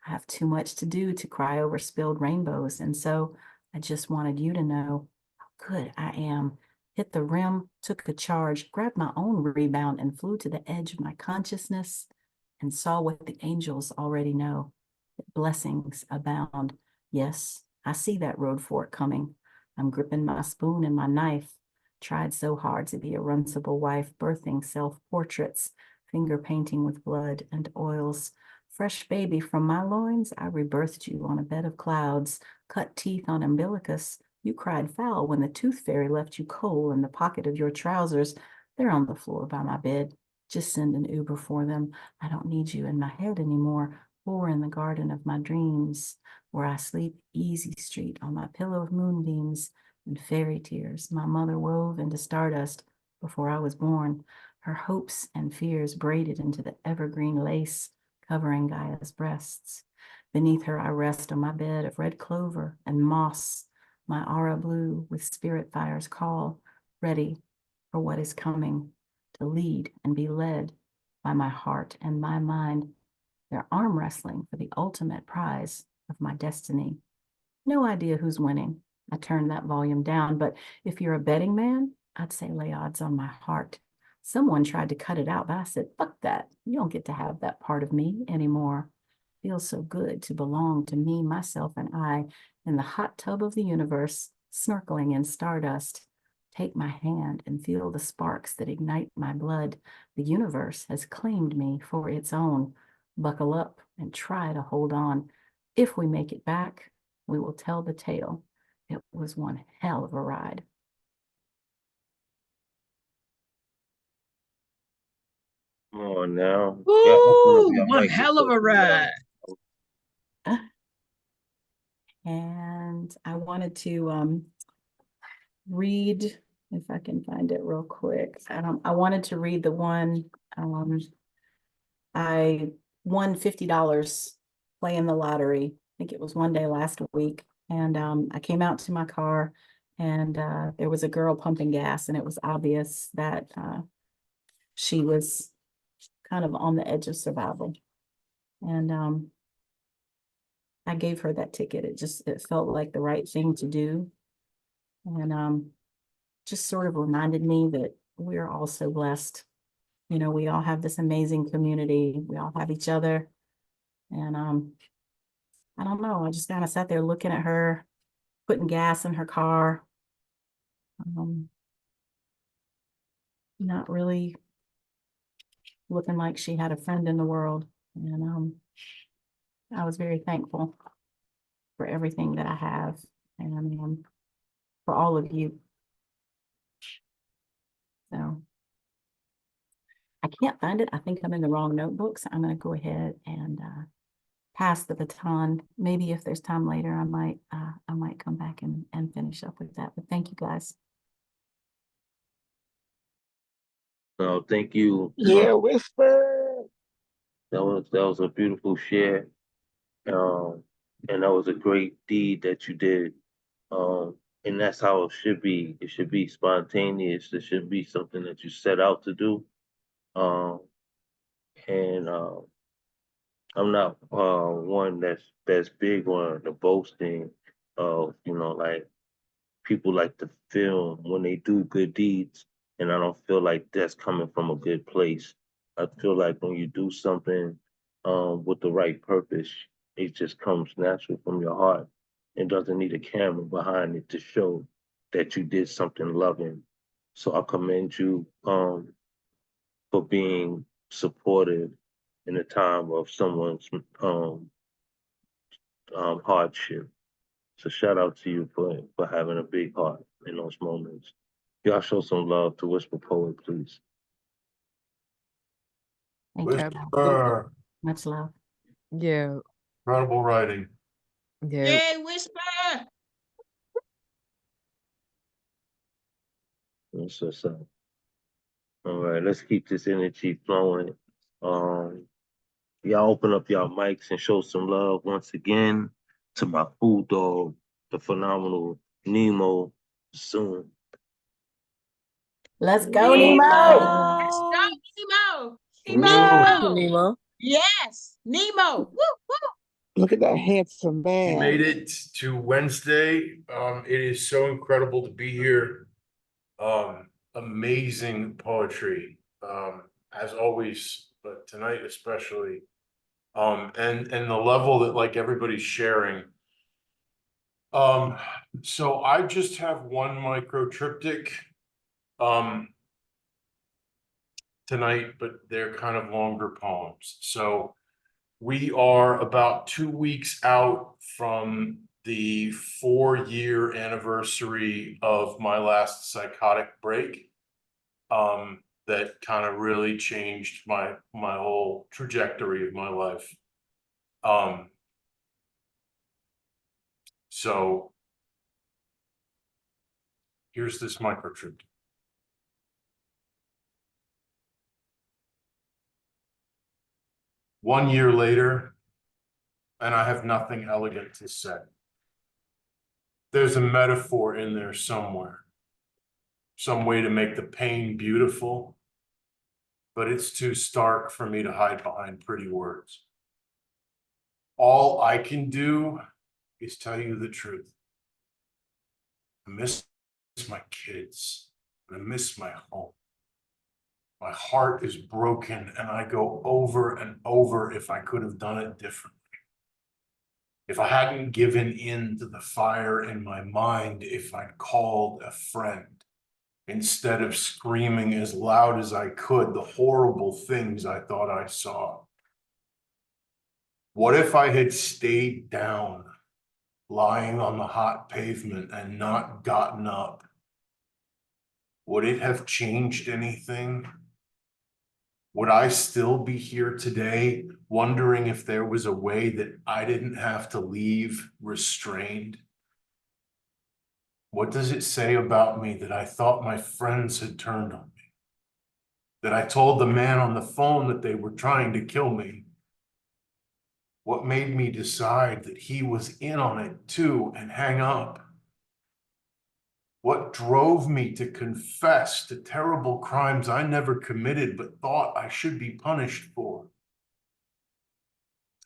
D: I have too much to do to cry over spilled rainbows. And so I just wanted you to know how good I am. Hit the rim, took a charge, grabbed my own rebound, and flew to the edge of my consciousness and saw what the angels already know, that blessings abound. Yes, I see that road fork coming. I'm gripping my spoon and my knife. Tried so hard to be a runcible wife, birthing self-portraits, finger painting with blood and oils. Fresh baby from my loins, I rebirthed you on a bed of clouds, cut teeth on umbilicus. You cried foul when the tooth fairy left you coal in the pocket of your trousers. They're on the floor by my bed. Just send an Uber for them. I don't need you in my head anymore, or in the garden of my dreams, where I sleep easy street on my pillow of moonbeams and fairy tears my mother wove into stardust before I was born, her hopes and fears braided into the evergreen lace covering Gaia's breasts. Beneath her I rest on my bed of red clover and moss, my aura blue with spirit fire's call, ready for what is coming, to lead and be led by my heart and my mind. They're arm wrestling for the ultimate prize of my destiny. No idea who's winning. I turned that volume down, but if you're a betting man, I'd say lay odds on my heart. Someone tried to cut it out, but I said, fuck that. You don't get to have that part of me anymore. Feels so good to belong to me, myself, and I in the hot tub of the universe, snorkeling in stardust. Take my hand and feel the sparks that ignite my blood. The universe has claimed me for its own. Buckle up and try to hold on. If we make it back, we will tell the tale. It was one hell of a ride.
A: Come on now. Y'all open up
C: Ooh,
A: your
C: one
A: mics and
C: hell of
A: talk
C: a
A: to me.
C: ride.
D: And I wanted to read, if I can find it real quick. I wanted to read the one I won $50 playing the lottery. I think it was one day last week. And I came out to my car, and there was a girl pumping gas, and it was obvious that she was kind of on the edge of survival. And I gave her that ticket. It felt like the right thing to do. And just sort of reminded me that we're all so blessed. You know, we all have this amazing community. We all have each other. And I don't know, I just kind of sat there looking at her, putting gas in her car. Not really looking like she had a friend in the world. And I was very thankful for everything that I have and for all of you. So I can't find it. I think I'm in the wrong notebook, so I'm going to go ahead and pass the baton. Maybe if there's time later, I might come back and finish up with that. But thank you, guys.
A: No, thank you.
E: Yeah, whisper.
A: That was a beautiful share. And that was a great deed that you did. And that's how it should be. It should be spontaneous. It should be something that you set out to do. And I'm not one that's big on the boasting of, like people like to film when they do good deeds, and I don't feel like that's coming from a good place. I feel like when you do something with the right purpose, it just comes natural from your heart. It doesn't need a camera behind it to show that you did something loving. So I commend you for being supportive in a time of someone's hardship. So shout out to you for having a big heart in those moments. Y'all show some love to Whisper Poet, please.
D: Thank you.
F: Whisper.
D: Much love.
J: Yeah.
F: Incredible writing.
J: Yeah.
C: Yay, whisper.
A: That's what's up. All right, let's keep this energy flowing. Y'all open up y'all mics and show some love once again to my food dog, the phenomenal Nemo Soon.
D: Let's go,
C: Nemo.
D: Nemo.
C: Let's go, Nemo.
F: Ooh.
C: Nemo.
J: Nemo.
C: Yes, Nemo. Woo, woo.
E: Look at that handsome
F: We
E: man.
F: made it to Wednesday. It is so incredible to be here. Amazing poetry, as always, but tonight especially. And the level that like everybody's sharing. So I just have one micro triptych tonight, but they're kind of longer poems. So we are about 2 weeks out from the 4-year anniversary of my last psychotic break. That kind of really changed my whole trajectory of my life. So here's this microtrip. One year later, and I have nothing elegant to say. There's a metaphor in there somewhere, some way to make the pain beautiful, but it's too stark for me to hide behind pretty words. All I can do is tell you the truth. I miss my kids. I miss my home. My heart is broken, and I go over and over if I could have done it differently. If I hadn't given in to the fire in my mind, if I'd called a friend, instead of screaming as loud as I could the horrible things I thought I saw. What if I had stayed down, lying on the hot pavement and not gotten up? Would it have changed anything? Would I still be here today, wondering if there was a way that I didn't have to leave restrained? What does it say about me that I thought my friends had turned on me? That I told the man on the phone that they were trying to kill me? What made me decide that he was in on it too and hang up? What drove me to confess to terrible crimes I never committed but thought I should be punished for?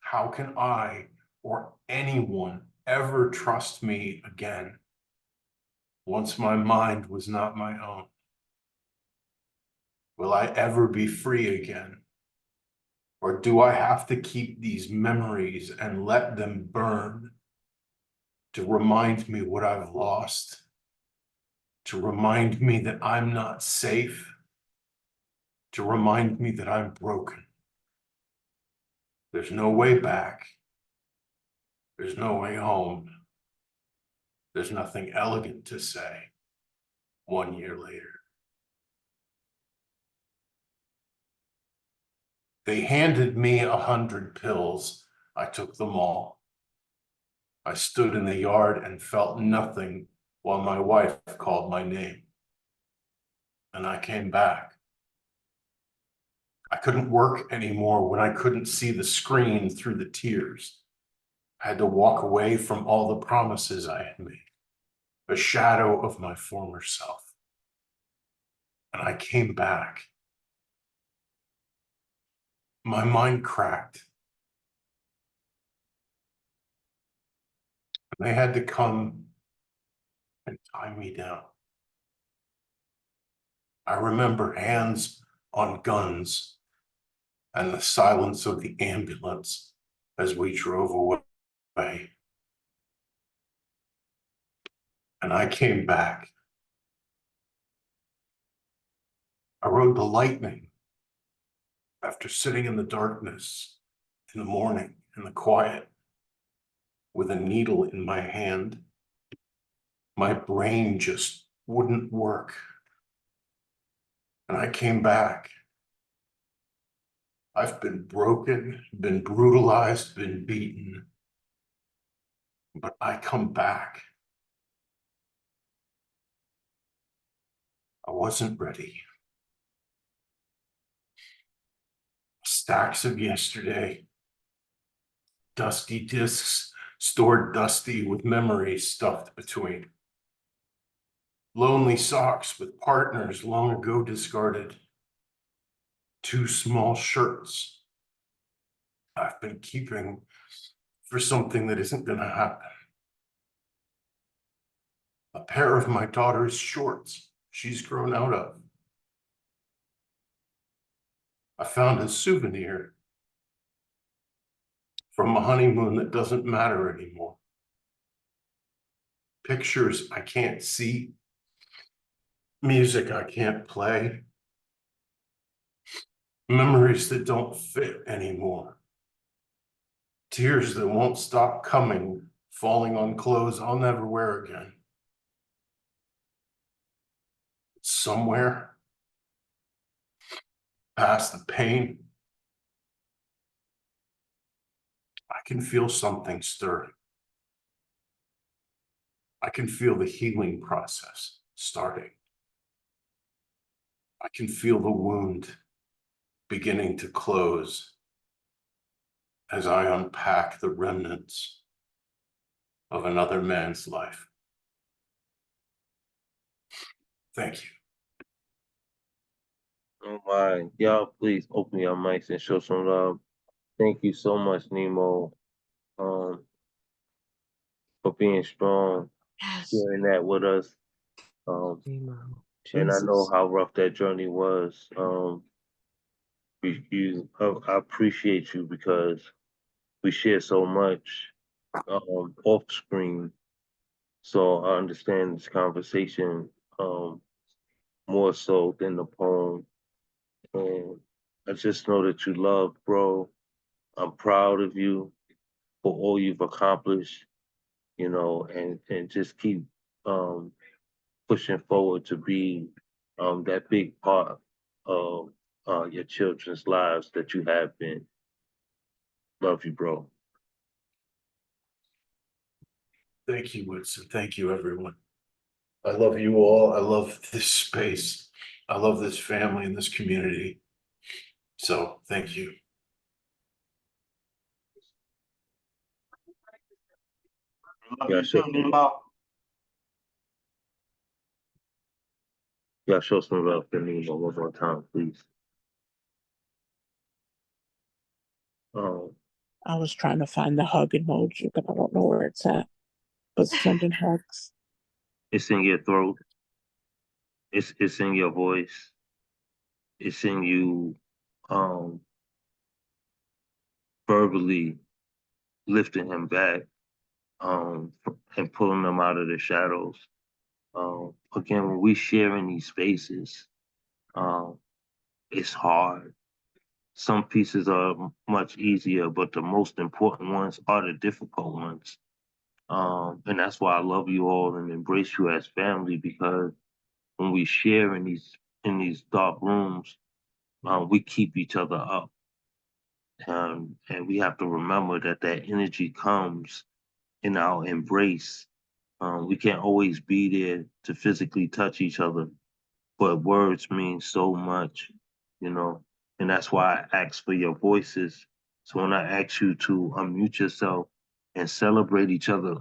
F: How can I or anyone ever trust me again once my mind was not my own? Will I ever be free again? Or do I have to keep these memories and let them burn to remind me what I've lost? To remind me that I'm not safe? To remind me that I'm broken? There's no way back. There's no way home. There's nothing elegant to say 1 year later. They handed me 100 pills. I took them all. I stood in the yard and felt nothing while my wife called my name. And I came back. I couldn't work anymore when I couldn't see the screen through the tears. I had to walk away from all the promises I had made, a shadow of my former self. And I came back. My mind cracked. They had to come and tie me down. I remember hands on guns and the silence of the ambulance as we drove away. And I came back. I rode the lightning after sitting in the darkness in the morning, in the quiet, with a needle in my hand. My brain just wouldn't work. And I came back. I've been broken, been brutalized, been beaten, but I come back. I wasn't ready. Stacks of yesterday, dusty discs stored dusty with memories stuffed between. Lonely socks with partners long ago discarded. 2 small shirts I've been keeping for something that isn't going to happen. A pair of my daughter's shorts she's grown out of. I found a souvenir from a honeymoon that doesn't matter anymore. Pictures I can't see, music I can't play, memories that don't fit anymore, tears that won't stop coming, falling on clothes I'll never wear again. Somewhere past the pain, I can feel something stirring. I can feel the healing process starting. I can feel the wound beginning to close as I unpack the remnants of another man's life. Thank you.
A: Oh my, y'all please open your mics and show some love. Thank you so much, Nemo, um, for being strong,
B: Yes.
A: sharing that with us. And I know how rough that journey was. I appreciate you because we share so much off screen. So I understand this conversation more so than the poem. And I just know that you love, bro. I'm proud of you for all you've accomplished, you know, and just keep um, pushing forward to be that big part of your children's lives that you have been. Love you, bro.
F: Thank you, Woodson. Thank you, everyone. I love you all. I love this space. I love this family and this community. So thank you.
A: Yeah, sure. Y'all show some love to Nemo one more time, please.
E: I was trying to find the hug emoji, but I don't know where it's at. But sending hugs.
A: It's in your throat. It's in your voice. It's in you verbally lifting him back and pulling them out of the shadows. Again, when we share in these spaces, it's hard. Some pieces are much easier, but the most important ones are the difficult ones. And that's why I love you all and embrace you as family, because when we share in these dark rooms, we keep each other up. And we have to remember that that energy comes in our embrace. We can't always be there to physically touch each other, but words mean so much, you know. And that's why I ask for your voices. So when I ask you to unmute yourself and celebrate each other,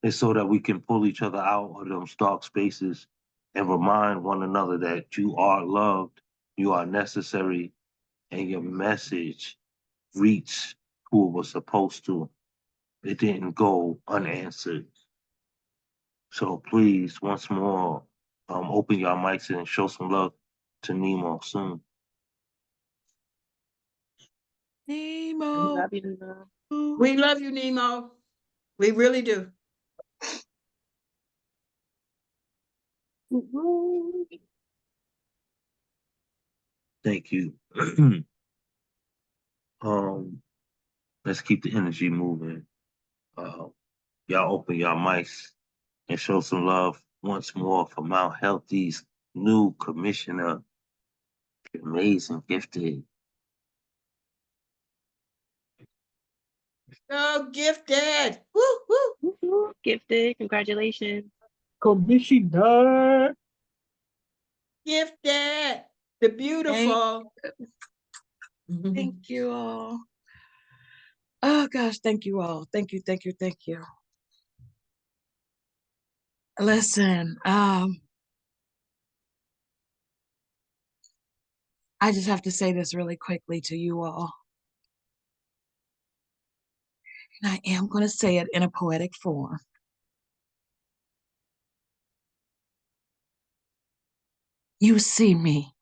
A: it's so that we can pull each other out of those dark spaces and remind one another that you are loved, you are necessary, and your message reached who it was supposed to. It didn't go unanswered. So please, once more, open your mics and show some love to Nemo soon.
B: Nemo.
J: Love you, Nemo.
C: We love you, Nemo. We really do.
A: Thank you. Let's keep the energy moving. Y'all open your mics and show some love once more for Mount Healthy's new commissioner, amazing, gifted.
C: So gifted. Woo, woo.
K: Woo-hoo, Gifted, congratulations.
E: Commissioner.
C: Gifted. The beautiful.
B: Thank you all. Oh gosh, thank you all. Thank you, thank you, thank you. Listen, I just have to say this really quickly to you all. And I am going to say it in a poetic form. You see me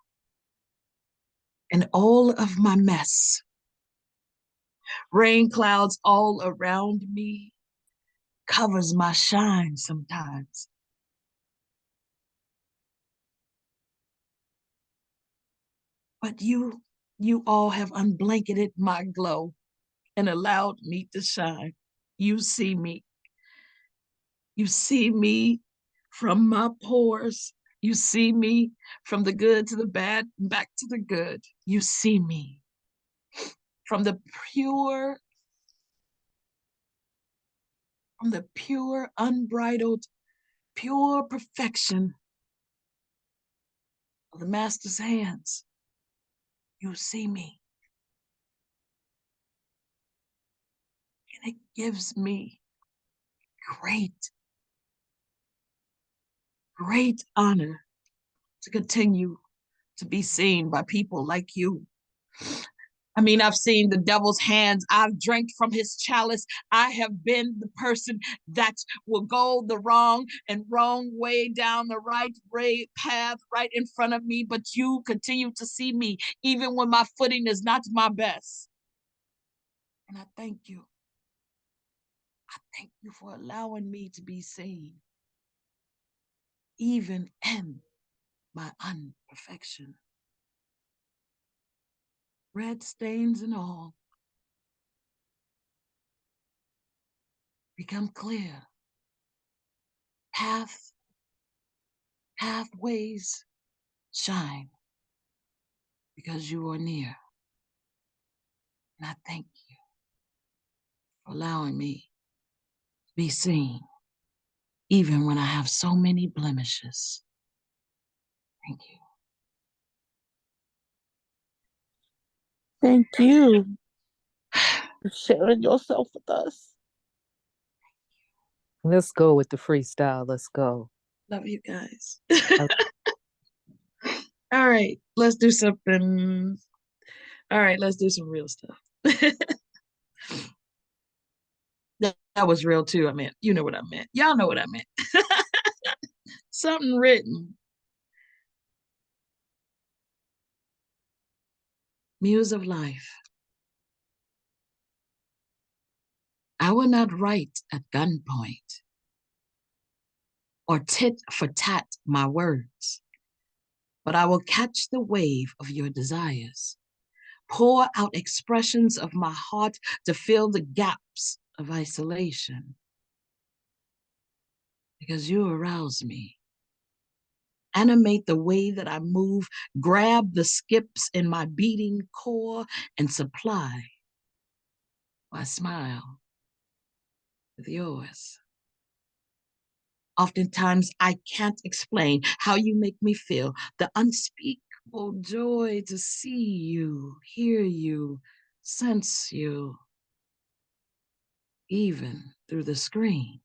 B: and all of my mess. Rain clouds all around me covers my shine sometimes. But you all have unblanketed my glow and allowed me to shine. You see me. You see me from my pores. You see me from the good to the bad and back to the good. You see me from the pure, unbridled, pure perfection of the master's hands. You see me. And it gives me great, great honor to continue to be seen by people like you. I mean, I've seen the devil's hands. I've drank from his chalice. I have been the person that will go the wrong way down the right path right in front of me. But you continue to see me, even when my footing is not my best. And I thank you. I thank you for allowing me to be seen, even in my imperfection. Red stains and all become clear. Pathways shine because you are near. And I thank you for allowing me to be seen, even when I have so many blemishes. Thank you.
E: Thank you for sharing yourself with us.
J: Let's go with the freestyle. Let's go.
B: Love you guys. All right, let's do something. All right, let's do some real stuff. That was real too. I meant, you know what I meant. Y'all know what I meant. Something written. Muse of life. I will not write at gunpoint or tit for tat my words, but I will catch the wave of your desires, pour out expressions of my heart to fill the gaps of isolation. Because you arouse me. Animate the way that I move, grab the skips in my beating core, and supply my smile with yours. Oftentimes, I can't explain how you make me feel, the unspeakable joy to see you, hear you, sense you, even through the screen.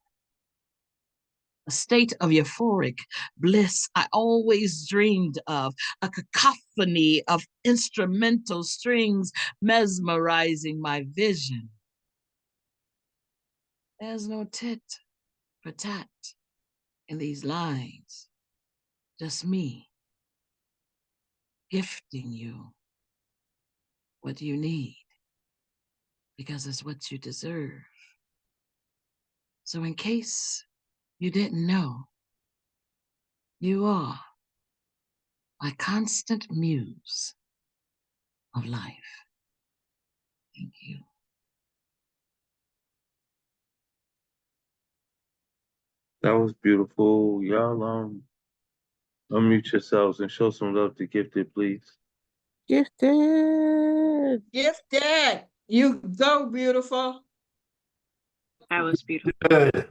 B: A state of euphoric bliss I always dreamed of, a cacophony of instrumental strings mesmerizing my vision. There's no tit for tat in these lines, just me gifting you what you need because it's what you deserve. So in case you didn't know, you are my constant muse of life. Thank you.
A: That was beautiful. Y'all unmute yourselves and show some love to Gifted, please.
E: Gifted.
C: Gifted. You go, beautiful.
K: That was beautiful.
F: Good.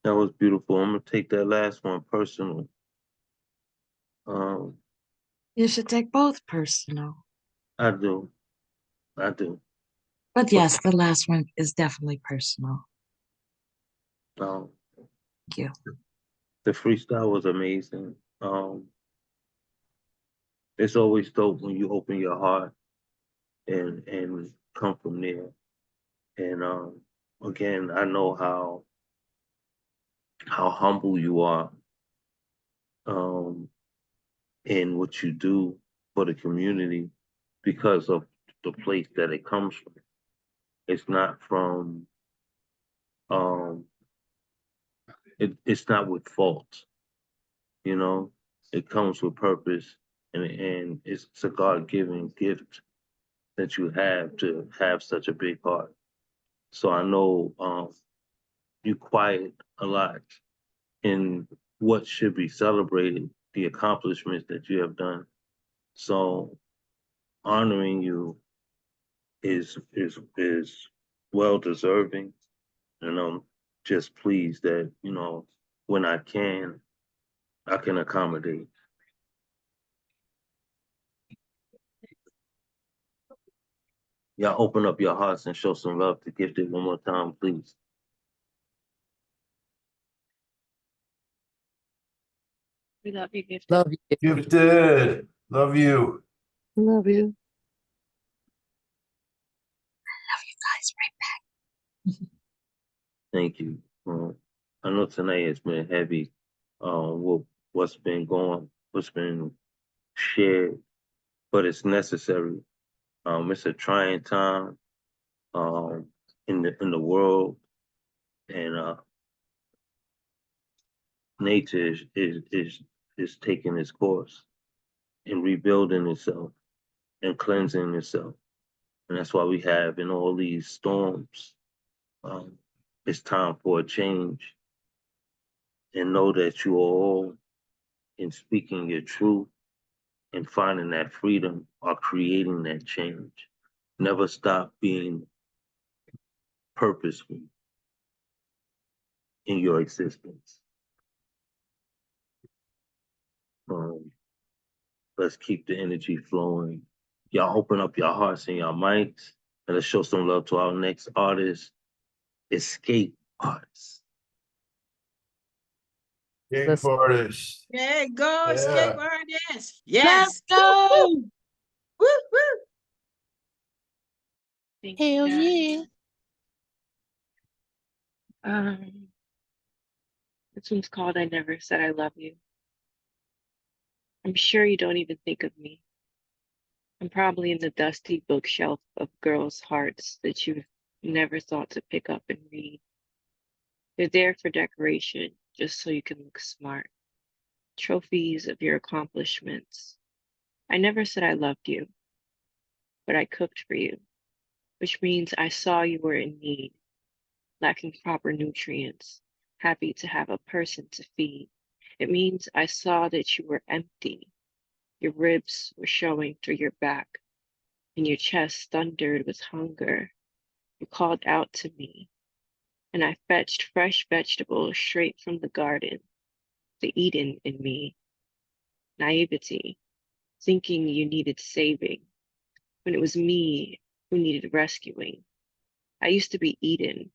A: That was beautiful. I'm gonna take that last one personal.
B: You should take both personal.
A: I do.
B: But yes, the last one is definitely personal.
A: Um,
B: Thank you.
A: the freestyle was amazing. It's always dope when you open your heart and come from there. And again, I know how humble you are in what you do for the community because of the place that it comes from. It's not from it's not with fault, you know. It comes with purpose, and it's a God-given gift that you have to have such a big heart. So I know you quiet a lot in what should be celebrated, the accomplishments that you have done. So honoring you is well deserving, and I'm just pleased that when I can accommodate. Y'all open up your hearts and show some love to Gifted one more time, please.
K: We love you, Gifted.
J: Love you.
F: Gifted. Love you.
E: Love you.
B: Love you guys right back.
A: Thank you. I know tonight has been heavy. What's been shared, but it's necessary. It's a trying time in the world, and nature is taking its course and rebuilding itself and cleansing itself, and that's why we have in all these storms. Um, it's time for a change, and know that you are all in speaking your truth and finding that freedom are creating that change. Never stop being purposeful in your existence. Um, let's keep the energy flowing. Y'all open up your hearts and your mics, and let's show some love to our next artist, Escape Artist.
J: Let's
F: artist.
C: Yeah, go
F: Yeah.
C: escape artist.
B: Let's
C: Yes.
B: go.
C: Woo, woo.
K: Thank
E: Hell
K: you,
E: yeah.
K: guys. This one's called I Never Said I Love You. I'm sure you don't even think of me. I'm probably in the dusty bookshelf of girls' hearts that you've never thought to pick up and read. They're there for decoration, just so you can look smart. Trophies of your accomplishments. I never said I loved you, but I cooked for you, which means I saw you were in need, lacking proper nutrients, happy to have a person to feed. It means I saw that you were empty. Your ribs were showing through your back, and your chest thundered with hunger. You called out to me, and I fetched fresh vegetables straight from the garden, the Eden in me. Naivety, thinking you needed saving, when it was me who needed rescuing. I used to be Eden,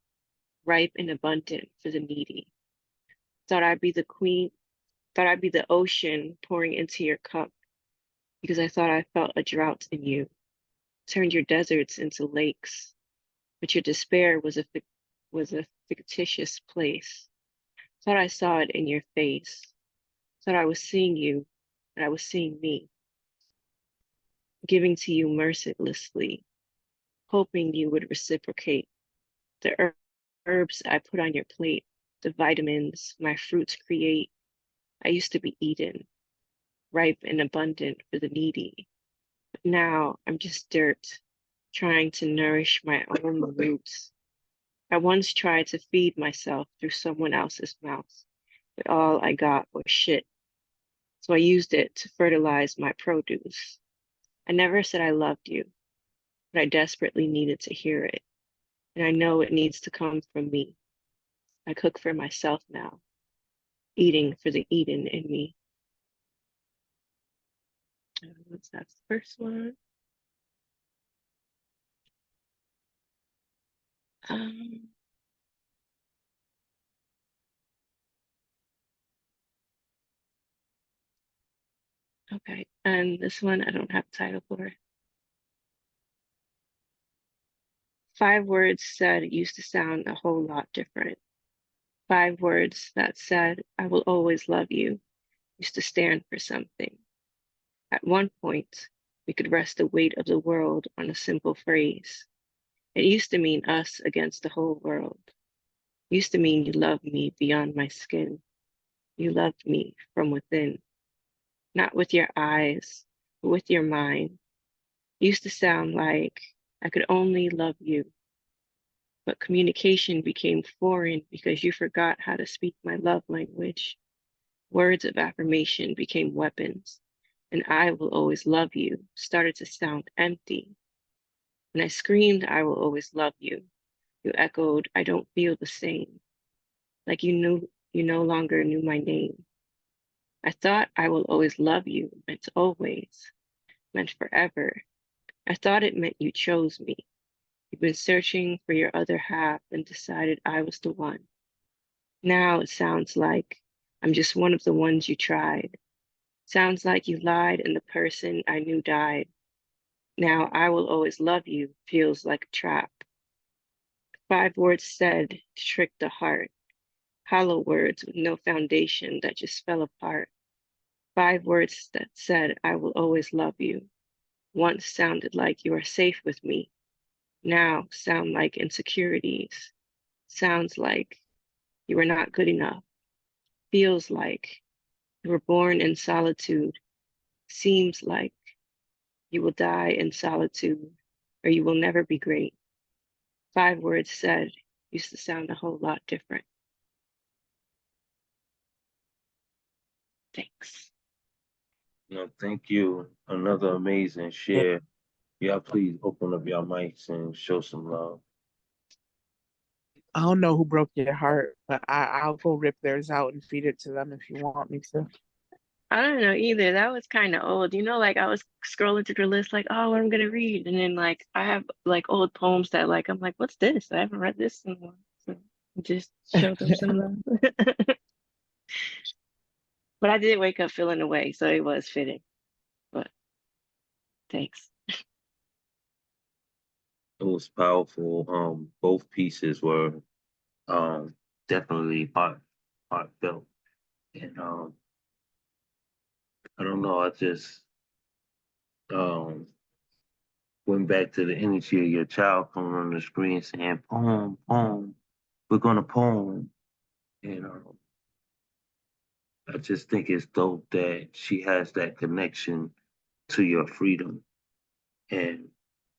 K: ripe and abundant for the needy. Thought I'd be the queen, thought I'd be the ocean pouring into your cup, because I thought I felt a drought in you. Turned your deserts into lakes, but your despair was a fictitious place. Thought I saw it in your face. Thought I was seeing you, but I was seeing me, giving to you mercilessly, hoping you would reciprocate. The herbs I put on your plate, the vitamins my fruits create. I used to be Eden, ripe and abundant for the needy. But now I'm just dirt, trying to nourish my own roots. I once tried to feed myself through someone else's mouth, but all I got was shit. So I used it to fertilize my produce. I never said I loved you, but I desperately needed to hear it. And I know it needs to come from me. I cook for myself now, eating for the Eden in me. That's the first one. Um, okay, and this one I don't have a title for. 5 words said used to sound a whole lot different. 5 words that said, I will always love you, used to stand for something. At one point, we could rest the weight of the world on a simple phrase. It used to mean us against the whole world. It used to mean you loved me beyond my skin. You loved me from within, not with your eyes, but with your mind. It used to sound like I could only love you. But communication became foreign because you forgot how to speak my love language. Words of affirmation became weapons, and I will always love you started to sound empty. When I screamed, I will always love you, you echoed, I don't feel the same, like you no longer knew my name. I thought I will always love you meant always, meant forever. I thought it meant you chose me. You've been searching for your other half and decided I was the one. Now it sounds like I'm just one of the ones you tried. Sounds like you lied and the person I knew died. Now I will always love you feels like a trap. 5 words said to trick the heart. Hollow words with no foundation that just fell apart. 5 words that said I will always love you. Once sounded like you are safe with me. Now sound like insecurities. Sounds like you are not good enough. Feels like you were born in solitude. Seems like you will die in solitude, or you will never be great. 5 words said used to sound a whole lot different. Thanks.
A: No, thank you. Another amazing share. Y'all please open up your mics and show some love.
E: I don't know who broke your heart, but I'll go rip theirs out and feed it to them if you want me to.
K: I don't know either. That was kind of old. Like I was scrolling through the list, like, oh, what I'm gonna read, and then like I have like old poems that like I'm like, what's this? I haven't read this in a while. So just show them some love. But I did wake up feeling away, so it was fitting. But thanks.
A: It was powerful. Both pieces were definitely heartfelt. And I don't know, I just um went back to the energy of your child coming on the screen saying, poem, poem, we're gonna poem. And I just think it's dope that she has that connection to your freedom. And,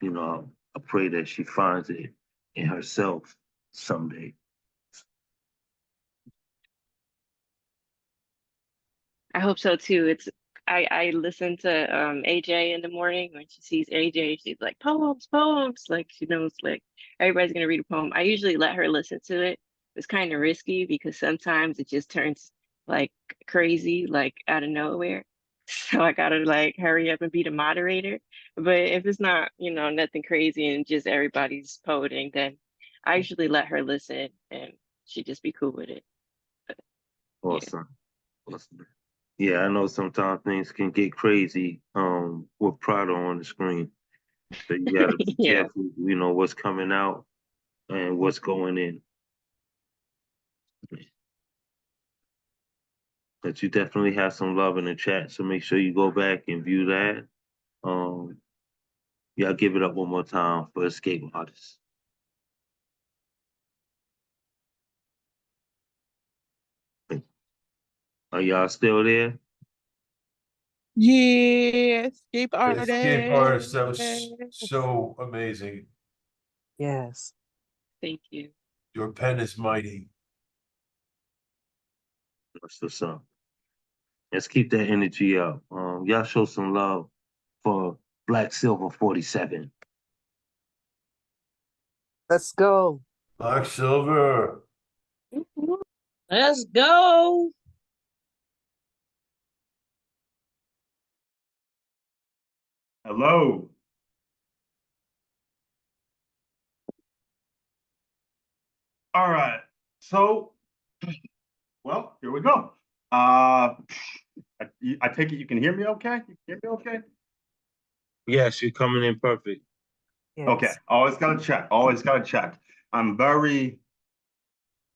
A: I pray that she finds it in herself someday.
K: I hope so too. I listen to AJ in the morning when she sees AJ, she's like, poems, poems. Like she knows like everybody's gonna read a poem. I usually let her listen to it. It's kind of risky because sometimes it just turns like crazy, like out of nowhere. So I gotta like hurry up and be the moderator. But if it's not, nothing crazy and just everybody's poeting, then I usually let her listen and she just be cool with it. But, yeah.
A: Awesome. Awesome. Yeah, I know sometimes things can get crazy with Prada on the screen. So you gotta be
K: Yeah.
A: careful, what's coming out and what's going in. But you definitely have some love in the chat, so make sure you go back and view that. Y'all give it up one more time for Escape Artists. Are y'all still there?
E: Yeah, escape artist.
F: Escape artist, that was so amazing.
J: Yes.
K: Thank you.
F: Your pen is mighty.
A: That's what's up. Let's keep that energy up. Y'all show some love for Black Silver 47.
J: Let's go.
F: Black Silver.
G: Let's go.
L: Hello. All right. So, well, here we go. I take it you can hear me okay? You can hear me okay?
A: Yes, you're coming in perfect.
L: Okay.
J: Yes.
L: Always got to check. Always got to check. I'm very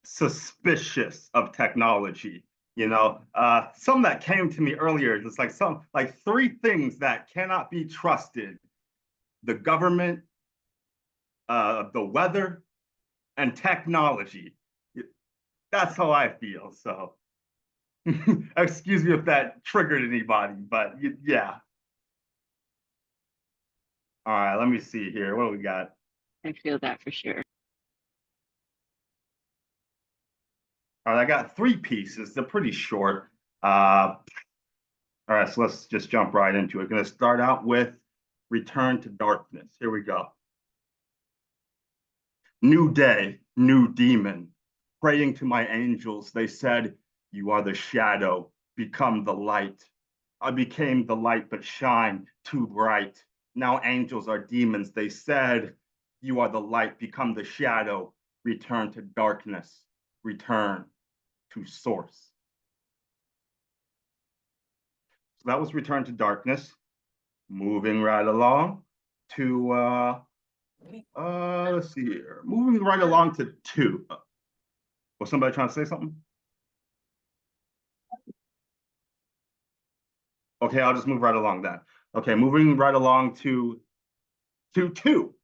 L: suspicious of technology. Some that came to me earlier, it's like three things that cannot be trusted: the government, the weather, and technology. That's how I feel. So excuse me if that triggered anybody, but yeah. All right, let me see here. What do we got?
K: I feel that for sure.
L: All right, I got three pieces. They're pretty short. All right, so let's just jump right into it. Going to start out with Return to Darkness. Here we go. New day, new demon. Praying to my angels, they said, you are the shadow, become the light. I became the light, but shine too bright. Now angels are demons. They said, you are the light, become the shadow, return to darkness, return to source. So that was Return to Darkness. Moving right along to, let's see here. Moving right along to 2. Was somebody trying to say something? Okay, I'll just move right along then. Okay, moving right along to 2. 2.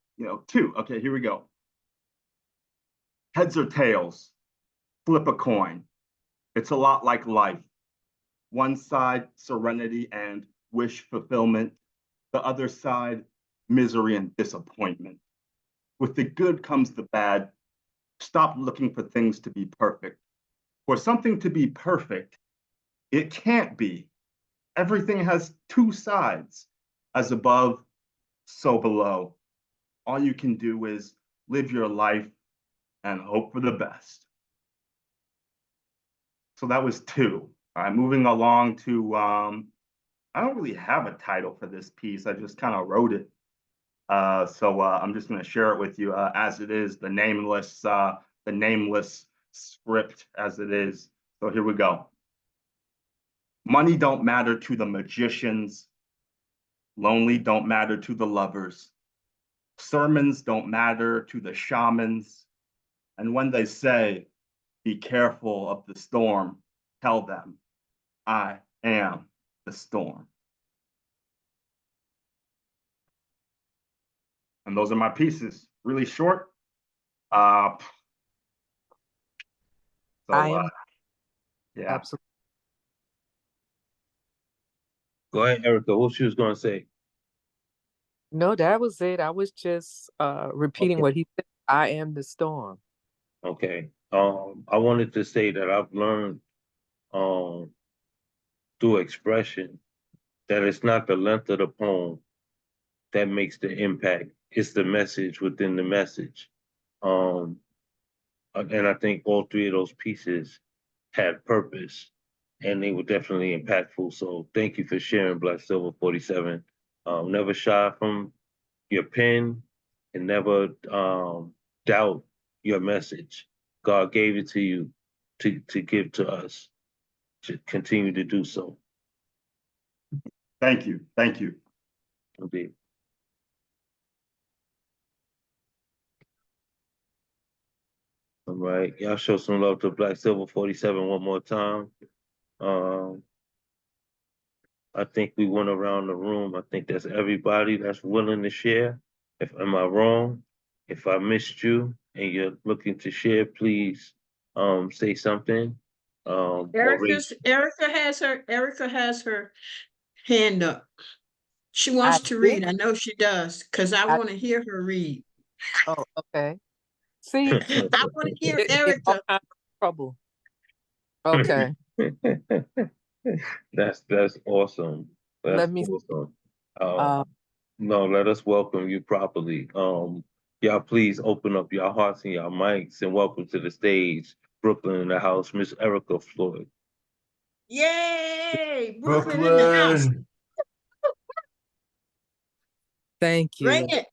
L: Okay, here we go. Heads or tails, flip a coin. It's a lot like life. One side, serenity and wish fulfillment. The other side, misery and disappointment. With the good comes the bad. Stop looking for things to be perfect. For something to be perfect, it can't be. Everything has two sides. As above, so below. All you can do is live your life and hope for the best. So that was 2. All right, moving along to, I don't really have a title for this piece. I just kind of wrote it. So I'm just going to share it with you as it is, the nameless script as it is. So here we go. Money don't matter to the magicians. Lonely don't matter to the lovers. Sermons don't matter to the shamans. And when they say, be careful of the storm, tell them, I am the storm. And those are my pieces. Really short. Yeah.
J: Absolutely.
A: Go ahead, Erica. What she was gonna say?
J: No, that was it. I was just repeating
A: Okay.
J: what he said. I am the storm.
A: Okay. I wanted to say that I've learned through expression that it's not the length of the poem that makes the impact. It's the message within the message. And I think all three of those pieces had purpose and they were definitely impactful. So thank you for sharing, Black Silver 47. Never shy from your pen and never doubt your message. God gave it to you to give to us. To continue to do so.
L: Thank you. Thank you.
A: Indeed. All right. Y'all show some love to Black Silver 47 one more time. I think we went around the room. I think that's everybody that's willing to share. Am I wrong? If I missed you and you're looking to share, please say something.
C: Erica has her hand up. She wants to read. I know she does, because I want to hear her read.
J: Oh, okay. See,
C: I want to hear
J: in all
C: Erica.
J: kinds of trouble. Okay.
A: That's awesome. That's
J: Let me.
A: awesome. No, let us welcome you properly. Y'all please open up your hearts and your mics and welcome to the stage, Brooklyn in the house, Miss Erica Floyd.
C: Yay! Brooklyn in the house.
J: Thank you.
C: Bring it.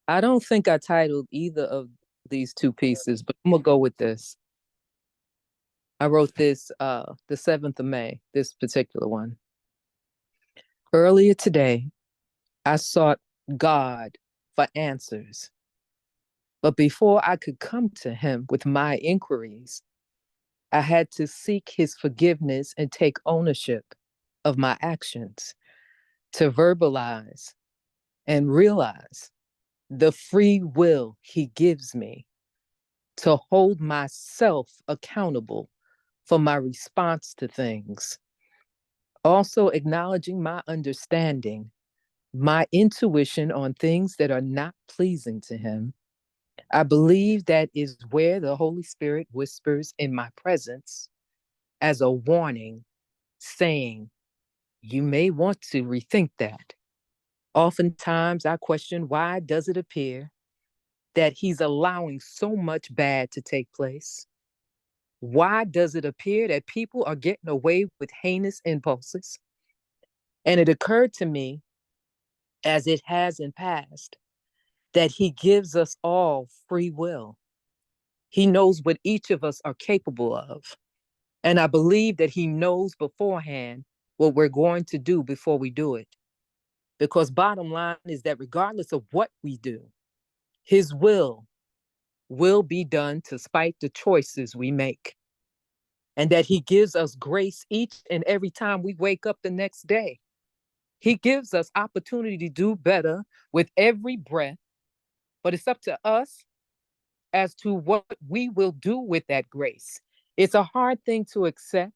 J: I don't think I titled either of these two pieces, but I'm gonna go with this. I wrote this the 7th of May, this particular one. Earlier today, I sought God for answers. But before I could come to him with my inquiries, I had to seek his forgiveness and take ownership of my actions, to verbalize and realize the free will he gives me, to hold myself accountable for my response to things. Also acknowledging my understanding, my intuition on things that are not pleasing to him. I believe that is where the Holy Spirit whispers in my presence as a warning, saying, you may want to rethink that. Oftentimes I question, why does it appear that he's allowing so much bad to take place? Why does it appear that people are getting away with heinous impulses? And it occurred to me, as it has in past, that he gives us all free will. He knows what each of us are capable of. And I believe that he knows beforehand what we're going to do before we do it. Because bottom line is that regardless of what we do, his will be done to spite the choices we make. And that he gives us grace each and every time we wake up the next day. He gives us opportunity to do better with every breath, but it's up to us as to what we will do with that grace. It's a hard thing to accept,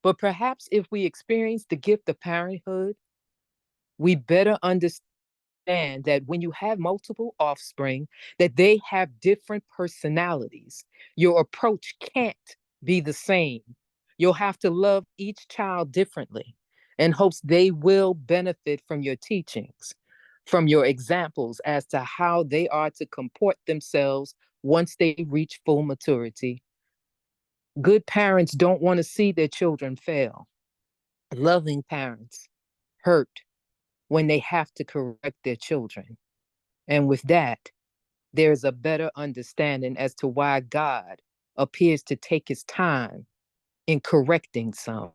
J: but perhaps if we experience the gift of parenthood, we better understand that when you have multiple offspring, that they have different personalities. Your approach can't be the same. You'll have to love each child differently in hopes they will benefit from your teachings, from your examples as to how they are to comport themselves once they reach full maturity. Good parents don't want to see their children fail. Loving parents hurt when they have to correct their children. And with that, there's a better understanding as to why God appears to take his time in correcting some.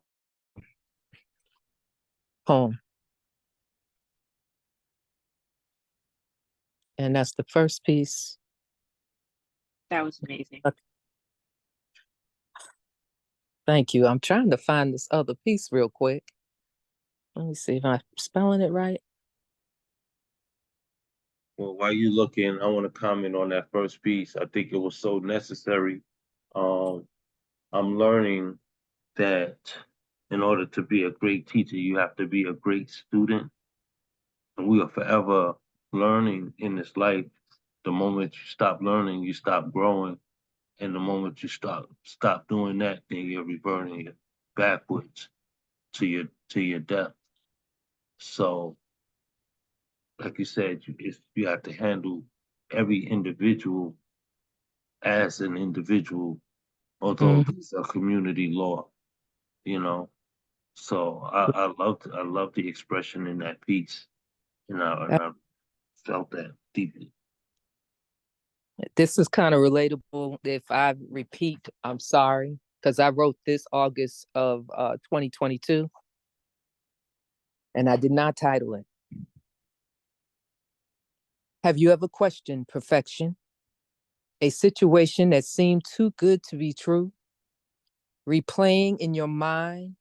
J: Poem. And that's the first piece.
K: That was amazing.
J: Okay. Thank you. I'm trying to find this other piece real quick. Let me see if I'm spelling it right.
A: Well, while you looking, I want to comment on that first piece. I think it was so necessary. I'm learning that in order to be a great teacher, you have to be a great student. And we are forever learning in this life. The moment you stop learning, you stop growing. And the moment you stop doing that, then you're reverting backwards to your death. So, like you said, you have to handle every individual as an individual, although it's a community law, you know. So I love the expression in that piece, and I felt that deeply.
J: This is kind of relatable. If I repeat, I'm sorry, because I wrote this August of 2022, and I did not title it. Have you ever questioned perfection? A situation that seemed too good to be true? Replaying in your mind?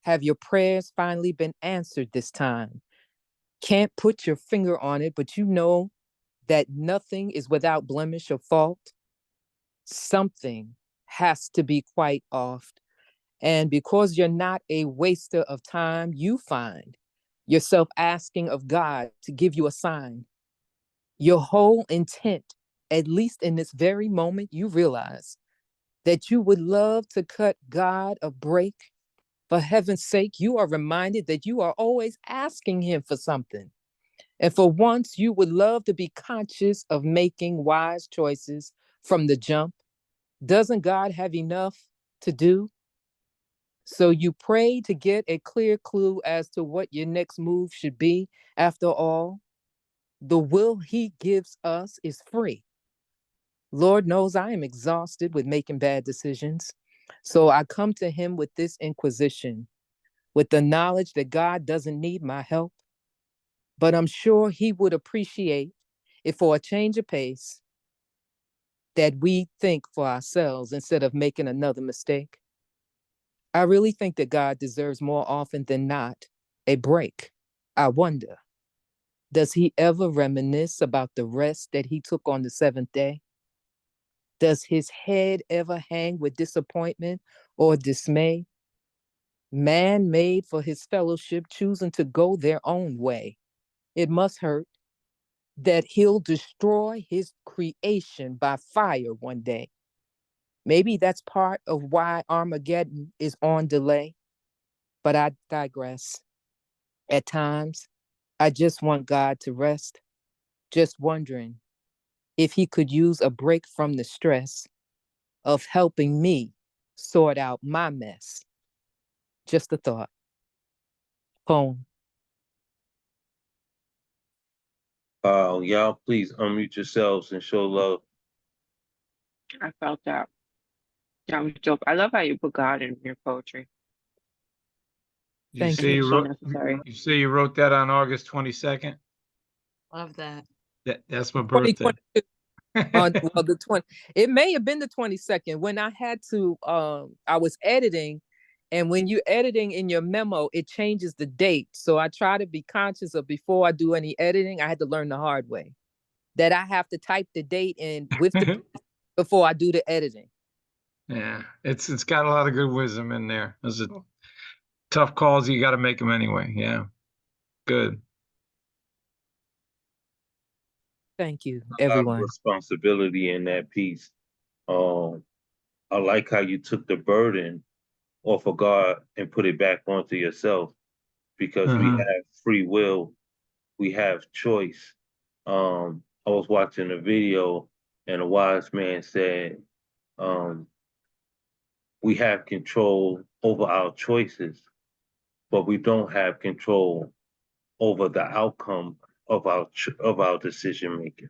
J: Have your prayers finally been answered this time? Can't put your finger on it, but you know that nothing is without blemish or fault. Something has to be quite off. And because you're not a waster of time, you find yourself asking of God to give you a sign. Your whole intent, at least in this very moment, you realize that you would love to cut God a break. For heaven's sake, you are reminded that you are always asking him for something. And for once, you would love to be conscious of making wise choices from the jump. Doesn't God have enough to do? So you pray to get a clear clue as to what your next move should be. After all, the will he gives us is free. Lord knows I am exhausted with making bad decisions. So I come to him with this inquisition, with the knowledge that God doesn't need my help, but I'm sure he would appreciate if for a change of pace that we think for ourselves instead of making another mistake. I really think that God deserves more often than not a break. I wonder, does he ever reminisce about the rest that he took on the seventh day? Does his head ever hang with disappointment or dismay? Man made for his fellowship, choosing to go their own way. It must hurt that he'll destroy his creation by fire one day. Maybe that's part of why Armageddon is on delay, but I digress. At times, I just want God to rest, just wondering if he could use a break from the stress of helping me sort out my mess. Just a thought. Poem.
A: Y'all please unmute yourselves and show love.
K: I felt that. That was dope. I love how you put God in your poetry.
J: Thank
K: you.
J: you.
K: So necessary.
M: You say you wrote that on August 22nd?
B: Love that.
M: That's my birthday.
J: 2022. Well, the 20, it may have been the 22nd when I had to, I was editing, and when you're editing in your memo, it changes the date. So I try to be conscious of before I do any editing, I had to learn the hard way that I have to type the date in with the before I do the editing.
M: Yeah, it's got a lot of good wisdom in there. Those are tough calls. You got to make them anyway. Yeah, good.
J: Thank you,
A: A lot of
J: everyone.
A: responsibility in that piece. I like how you took the burden off of God and put it back onto yourself, because we have free will, we have choice. I was watching a video and a wise man said, we have control over our choices, but we don't have control over the outcome of our decision making.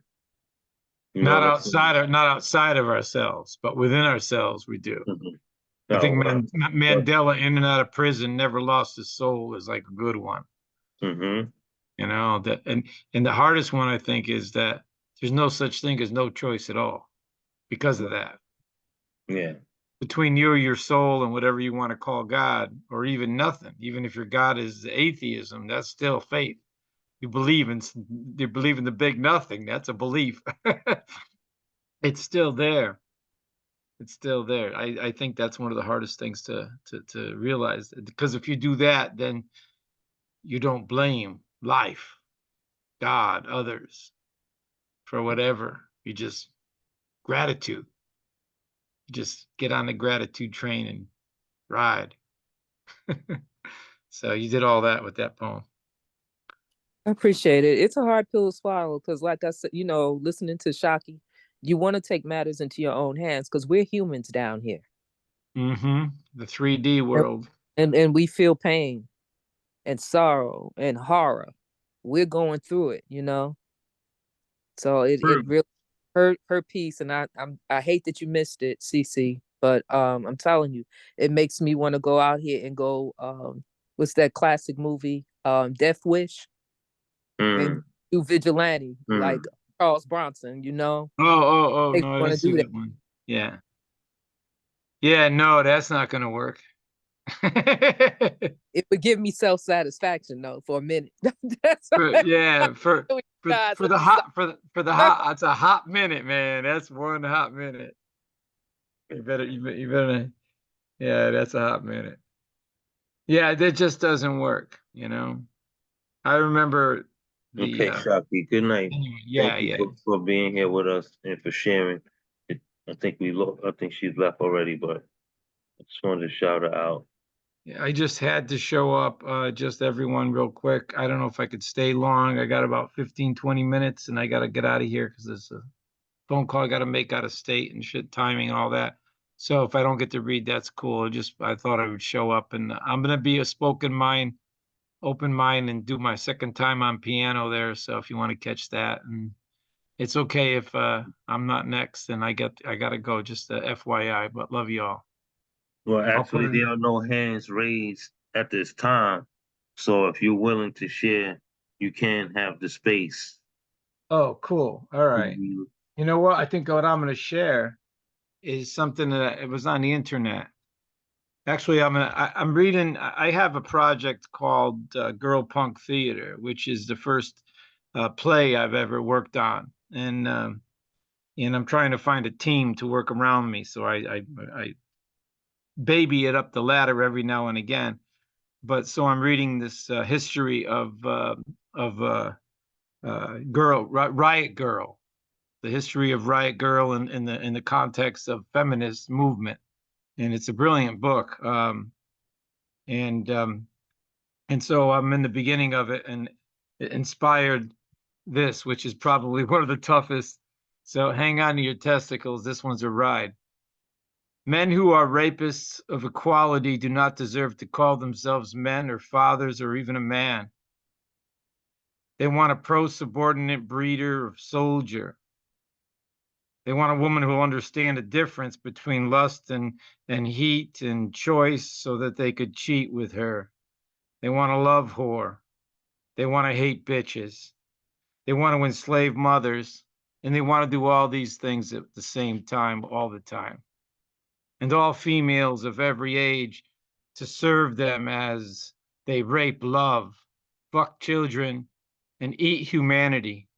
A: You know
M: Not
A: what I'm saying?
M: outside of ourselves, but within ourselves we do. I think
A: wow.
M: Mandela in and out of prison never lost his soul is like a good one.
A: Mm-hmm.
M: You know, that and the hardest one I think is that there's no such thing as no choice at all because of that.
A: Yeah.
M: Between you or your soul and whatever you want to call God, or even nothing, even if your God is atheism, that's still faith. You believe in the big nothing. That's a belief. It's still there. It's still there. I think that's one of the hardest things to realize, because if you do that, then you don't blame life, God, others for whatever. You just gratitude. You just get on the gratitude train and ride. So you did all that with that poem.
J: I appreciate it. It's a hard pill to swallow because, like I said, listening to Shockey, you want to take matters into your own hands because we're humans down here.
M: Mm-hmm. The 3D world.
J: And we feel pain and sorrow and horror. We're going through it. So it
M: True.
J: really her piece, and I hate that you missed it, CC, but I'm telling you, it makes me want to go out here and go what's that classic movie, Death Wish, and do vigilante like Charles Bronson.
M: Oh,
J: Make me
M: no, I
J: want
M: didn't
J: to
M: see
J: do that.
M: that one. Yeah. Yeah, no, that's not gonna work.
J: It would give me self-satisfaction though for a minute. That's
M: Yeah,
J: guys,
M: for
J: let
M: the
J: me
M: hot for the hot, it's a hot minute, man. That's one hot minute. You better yeah, that's a hot minute. Yeah, that just doesn't work, you know. I remember the
A: Okay, Shaki. Good night.
M: anyway,
A: Thank
M: yeah,
A: you
M: yeah.
A: for being here with us and for sharing. I think I think she's left already, but I just wanted to shout her out.
M: Yeah, I just had to show up, just everyone real quick. I don't know if I could stay long. I got about 15, 20 minutes and I got to get out of here because there's a phone call I got to make out of state and shit, timing and all that. So if I don't get to read, that's cool. I thought I would show up, and I'm going to be a spoken mind, open mind, and do my second time on piano there. So if you want to catch that, and it's okay if I'm not next and I got to go, just a FYI, but love you all.
A: Well,
M: I'll put
A: actually,
M: it.
A: there are no hands raised at this time. So if you're willing to share, you can have the space.
M: Oh, cool. All right.
A: Mhm.
M: You know what? I think what I'm going to share is something that it was on the internet. Actually, I'm reading. I have a project called Girl Punk Theater, which is the first play I've ever worked on, and I'm trying to find a team to work around me. So I baby it up the ladder every now and again. But so I'm reading this history of Riot Girl, the history of Riot Girl in the context of feminist movement, and it's a brilliant book. And so I'm in the beginning of it, and it inspired this, which is probably one of the toughest. So hang on to your testicles. This one's a ride. Men who are rapists of equality do not deserve to call themselves men or fathers or even a man. They want a pro-subordinate breeder of soldier. They want a woman who will understand the difference between lust and heat and choice so that they could cheat with her. They want a love whore. They want to hate bitches. They want to enslave mothers. And they want to do all these things at the same time, all the time. And all females of every age to serve them as they rape love, fuck children, and eat humanity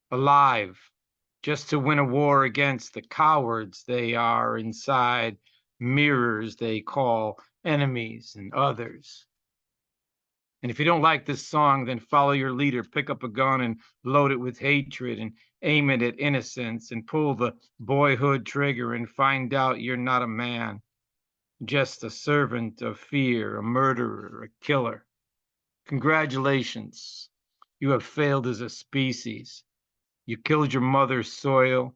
M: alive, just to win a war against the cowards they are inside, mirrors they call enemies and others. And if you don't like this song, then follow your leader, pick up a gun and load it with hatred and aim it at innocence and pull the boyhood trigger and find out you're not a man, just a servant of fear, a murderer, a killer. Congratulations, you have failed as a species. You killed your mother's soil.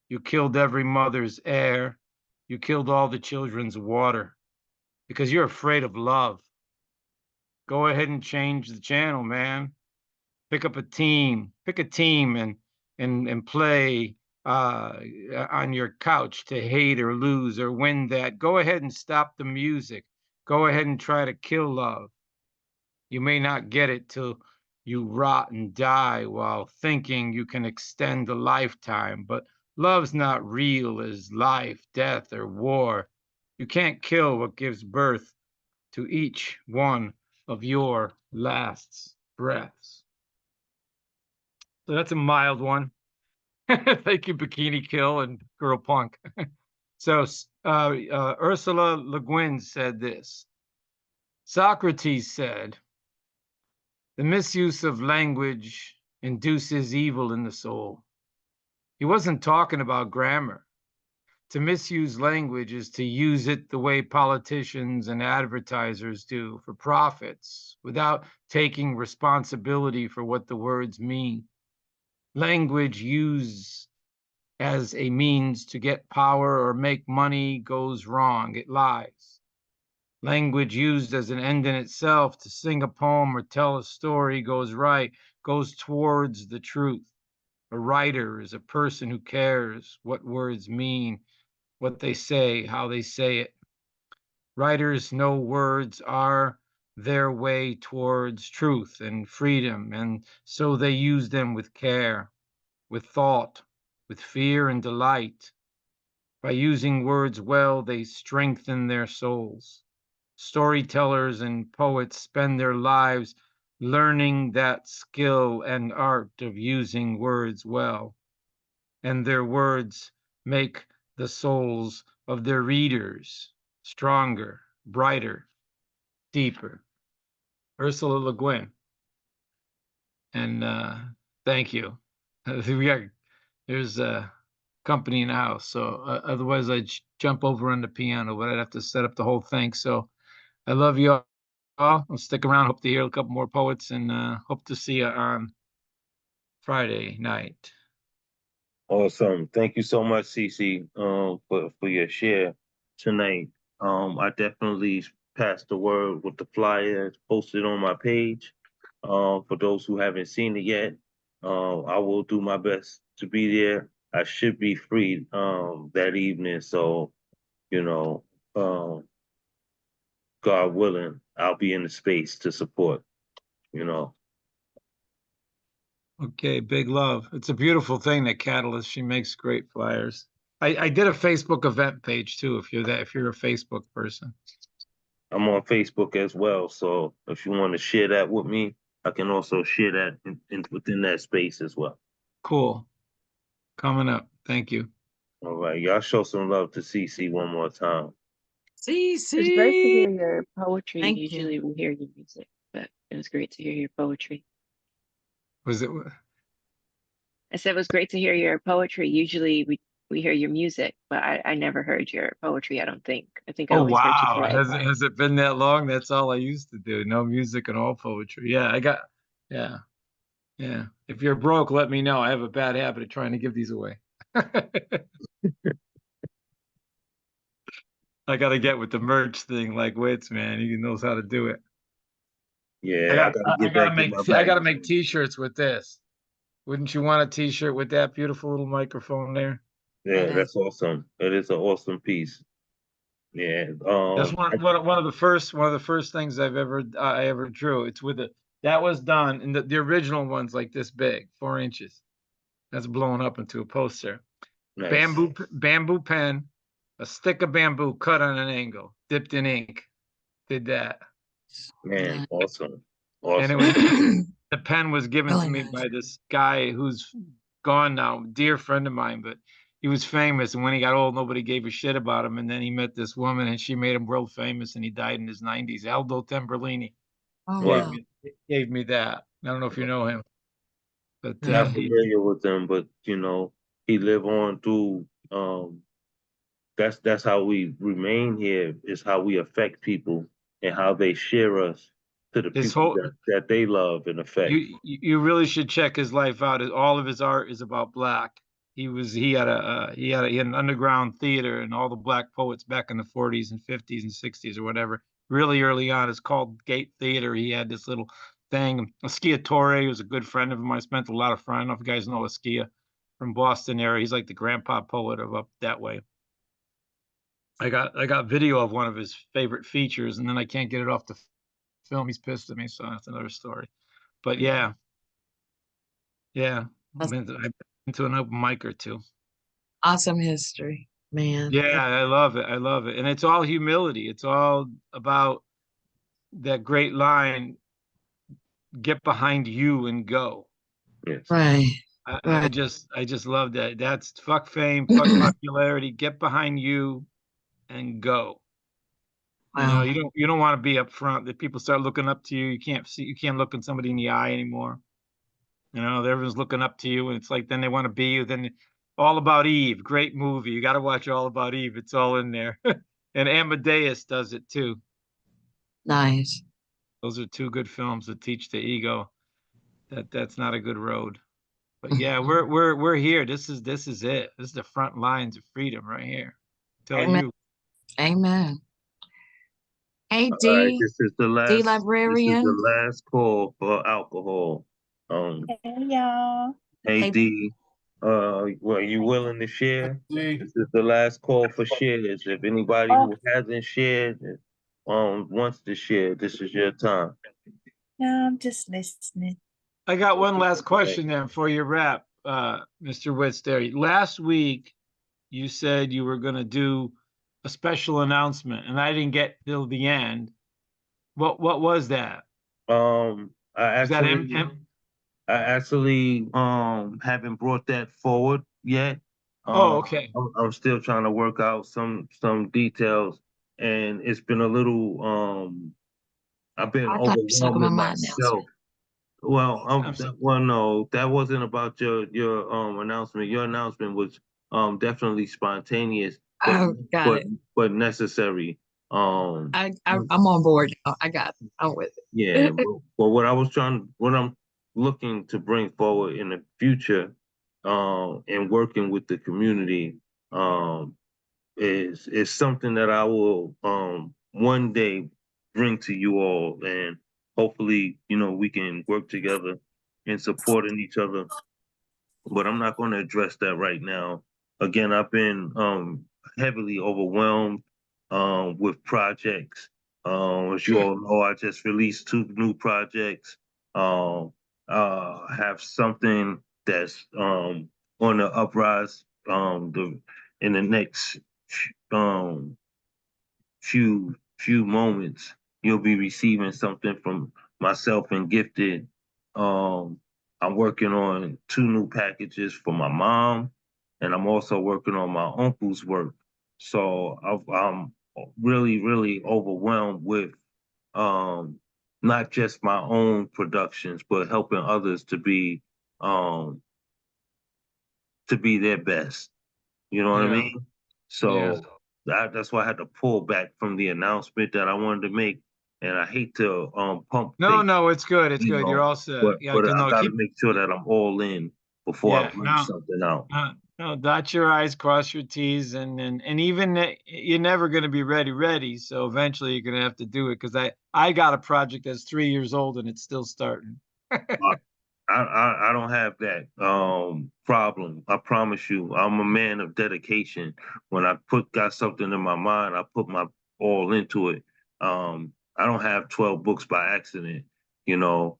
M: You killed every mother's air. You killed all the children's water because you're afraid of love. Go ahead and change the channel, man. Pick up a team. Pick a team and play on your couch to hate or lose or win that, go ahead and stop the music. Go ahead and try to kill love. You may not get it till you rot and die while thinking you can extend a lifetime, but love's not real as life, death, or war. You can't kill what gives birth to each one of your last breaths. So that's a mild one. Thank you, Bikini Kill and Girl Punk. So Ursula Le Guin said this. Socrates said, the misuse of language induces evil in the soul. He wasn't talking about grammar. To misuse language is to use it the way politicians and advertisers do for profits, without taking responsibility for what the words mean. Language used as a means to get power or make money goes wrong. It lies. Language used as an end in itself to sing a poem or tell a story goes right, goes towards the truth. A writer is a person who cares what words mean, what they say, how they say it. Writers know words are their way towards truth and freedom, and so they use them with care, with thought, with fear and delight. By using words well, they strengthen their souls. Storytellers and poets spend their lives learning that skill and art of using words well, and their words make the souls of their readers stronger, brighter, deeper. Ursula Le Guin. And thank you. There's a company in the house, so otherwise I'd jump over on the piano, but I'd have to set up the whole thing. So I love you all. I'll stick around, hope to hear a couple more poets, and hope to see you on Friday night.
A: Awesome. Thank you so much, Cece, for your share tonight. I definitely passed the word with the flyer posted on my page. For those who haven't seen it yet, I will do my best to be there. I should be free that evening, so God willing, I'll be in the space to support.
M: Okay, big love. It's a beautiful thing that Catalyst, she makes great flyers. I did a Facebook event page too, if you're a Facebook person.
A: I'm on Facebook as well, so if you want to share that with me, I can also share that within that space as well.
M: Cool. Coming up. Thank you.
A: All right, y'all show some love to CC one more time.
K: It's great to hear
B: CC.
K: your poetry.
B: Thank you.
K: Usually we hear your music, but it was great to hear your poetry.
M: Was it?
K: I said it was great to hear your poetry. Usually we hear your music, but I never heard your poetry, I don't think. I think I
M: Oh,
K: always heard you
M: wow.
K: today.
M: Has it been that long? That's all I used to do. No music and all poetry. Yeah, yeah. If you're broke, let me know. I have a bad habit of trying to give these away. I got to get with the merch thing like Wits, man. He knows how to do it.
A: Yeah,
M: I gotta make t-shirts with this. Wouldn't you want a t-shirt with that beautiful little microphone there?
A: Yeah, that's awesome. It is an awesome piece. Yeah.
M: That's one of the first things I ever drew. It's with it. That was done, and the original one's like this big, 4 inches. That's blown up into a poster.
A: Nice.
M: Bamboo pen, a stick of bamboo cut on an angle, dipped in ink. Did that.
A: Man, awesome.
M: And the pen was given to me by this guy who's gone now, dear friend of mine, but he was famous. And when he got old, nobody gave a shit about him. And then he met this woman and she made him world famous and he died in his 90s. Aldo Temberlini gave me that. I don't know if you know him. But
A: not familiar with him, but he lived on through that's how we remain here, is how we affect people and how they share us to the people that they love and affect.
M: You really should check his life out. All of his art is about Black. He had an underground theater, and all the Black poets back in the 40s and 50s and 60s or whatever, really early on. It's called Gate Theater. He had this little thing. Askia Torre was a good friend of mine. I spent a lot of time. I don't know if you guys know Askia. from Boston area. He's like the grandpa poet of up that way. I got video of one of his favorite features, and then I can't get it off the film. He's pissed at me, so that's another story. But yeah, I've been to an open mic or two.
B: Awesome history, man.
M: Yeah, I love it. I love it, and it's all humility. It's all about that great line: "Get behind you and go."
A: Yes.
B: Right.
M: I just love that. That's fuck fame, fuck popularity. Get behind you and go. You know,
B: Wow.
M: you don't want to be up front. That people start looking up to you. You can't look in somebody in the eye anymore. You know, everyone's looking up to you, and it's like then they want to be you. Then All About Eve, great movie. You got to watch All About Eve. It's all in there. And Amadeus does it too.
B: Nice.
M: Those are two good films that teach the ego that that's not a good road. But yeah, we're here. This is it. This is the front lines of freedom right here. Tell
B: Amen.
M: you.
B: Amen. Hey,
A: All right,
B: D.
A: this is the
B: Librarian.
A: last call for alcohol.
I: Hey, y'all.
A: Hey
B: Hey.
A: D, well, you willing to share? This is the last call for shares. If anybody
I: Oh,
A: who hasn't shared, wants to share, this is your time.
I: no, I'm just listening.
M: I got one last question then for your wrap, Mr. Witz there. Last week, you said you were going to do a special announcement, and I didn't get till the end. What was that?
A: I
M: Was that
A: actually haven't brought that forward yet.
M: Oh, okay.
A: I'm still trying to work out some details, and it's been a little I've been
B: I thought you were talking about
A: overwhelming
B: my announcement.
A: myself. Well,
M: I'm sorry.
A: well, no, that wasn't about your announcement. Your announcement was definitely spontaneous, but
B: Oh, got it.
A: but necessary.
B: I'm on board now. I got it. I'm with
A: Yeah,
B: it.
A: but what I'm looking to bring forward in the future, and working with the community, is something that I will one day bring to you all, and hopefully, we can work together in supporting each other. But I'm not going to address that right now. Again, I've been heavily overwhelmed with projects. As you all know, I just released 2 new projects. Have something that's on the uprise in the next um few moments. You'll be receiving something from myself and Gifted. Um, I'm working on 2 new packages for my mom, and I'm also working on my uncle's work. So I'm really, really overwhelmed with not just my own productions, but helping others um, to be their best. You know what I
M: Yeah.
A: mean? So that's why I had to pull back from the announcement that I wanted to make, and I hate to pump fake,
M: No, it's good. It's good. You're all set.
A: but
M: Yeah,
A: but I
M: no,
A: got to make sure that I'm all in before I bring
M: no,
A: something out.
M: no, dot your I's, cross your T's, and even you're never going to be ready. So eventually you're going to have to do it because I got a project that's 3 years old and it's still starting.
A: I don't have that problem. I promise you. I'm a man of dedication. When I got something in my mind, I put my all into it. I don't have 12 books by accident. You know,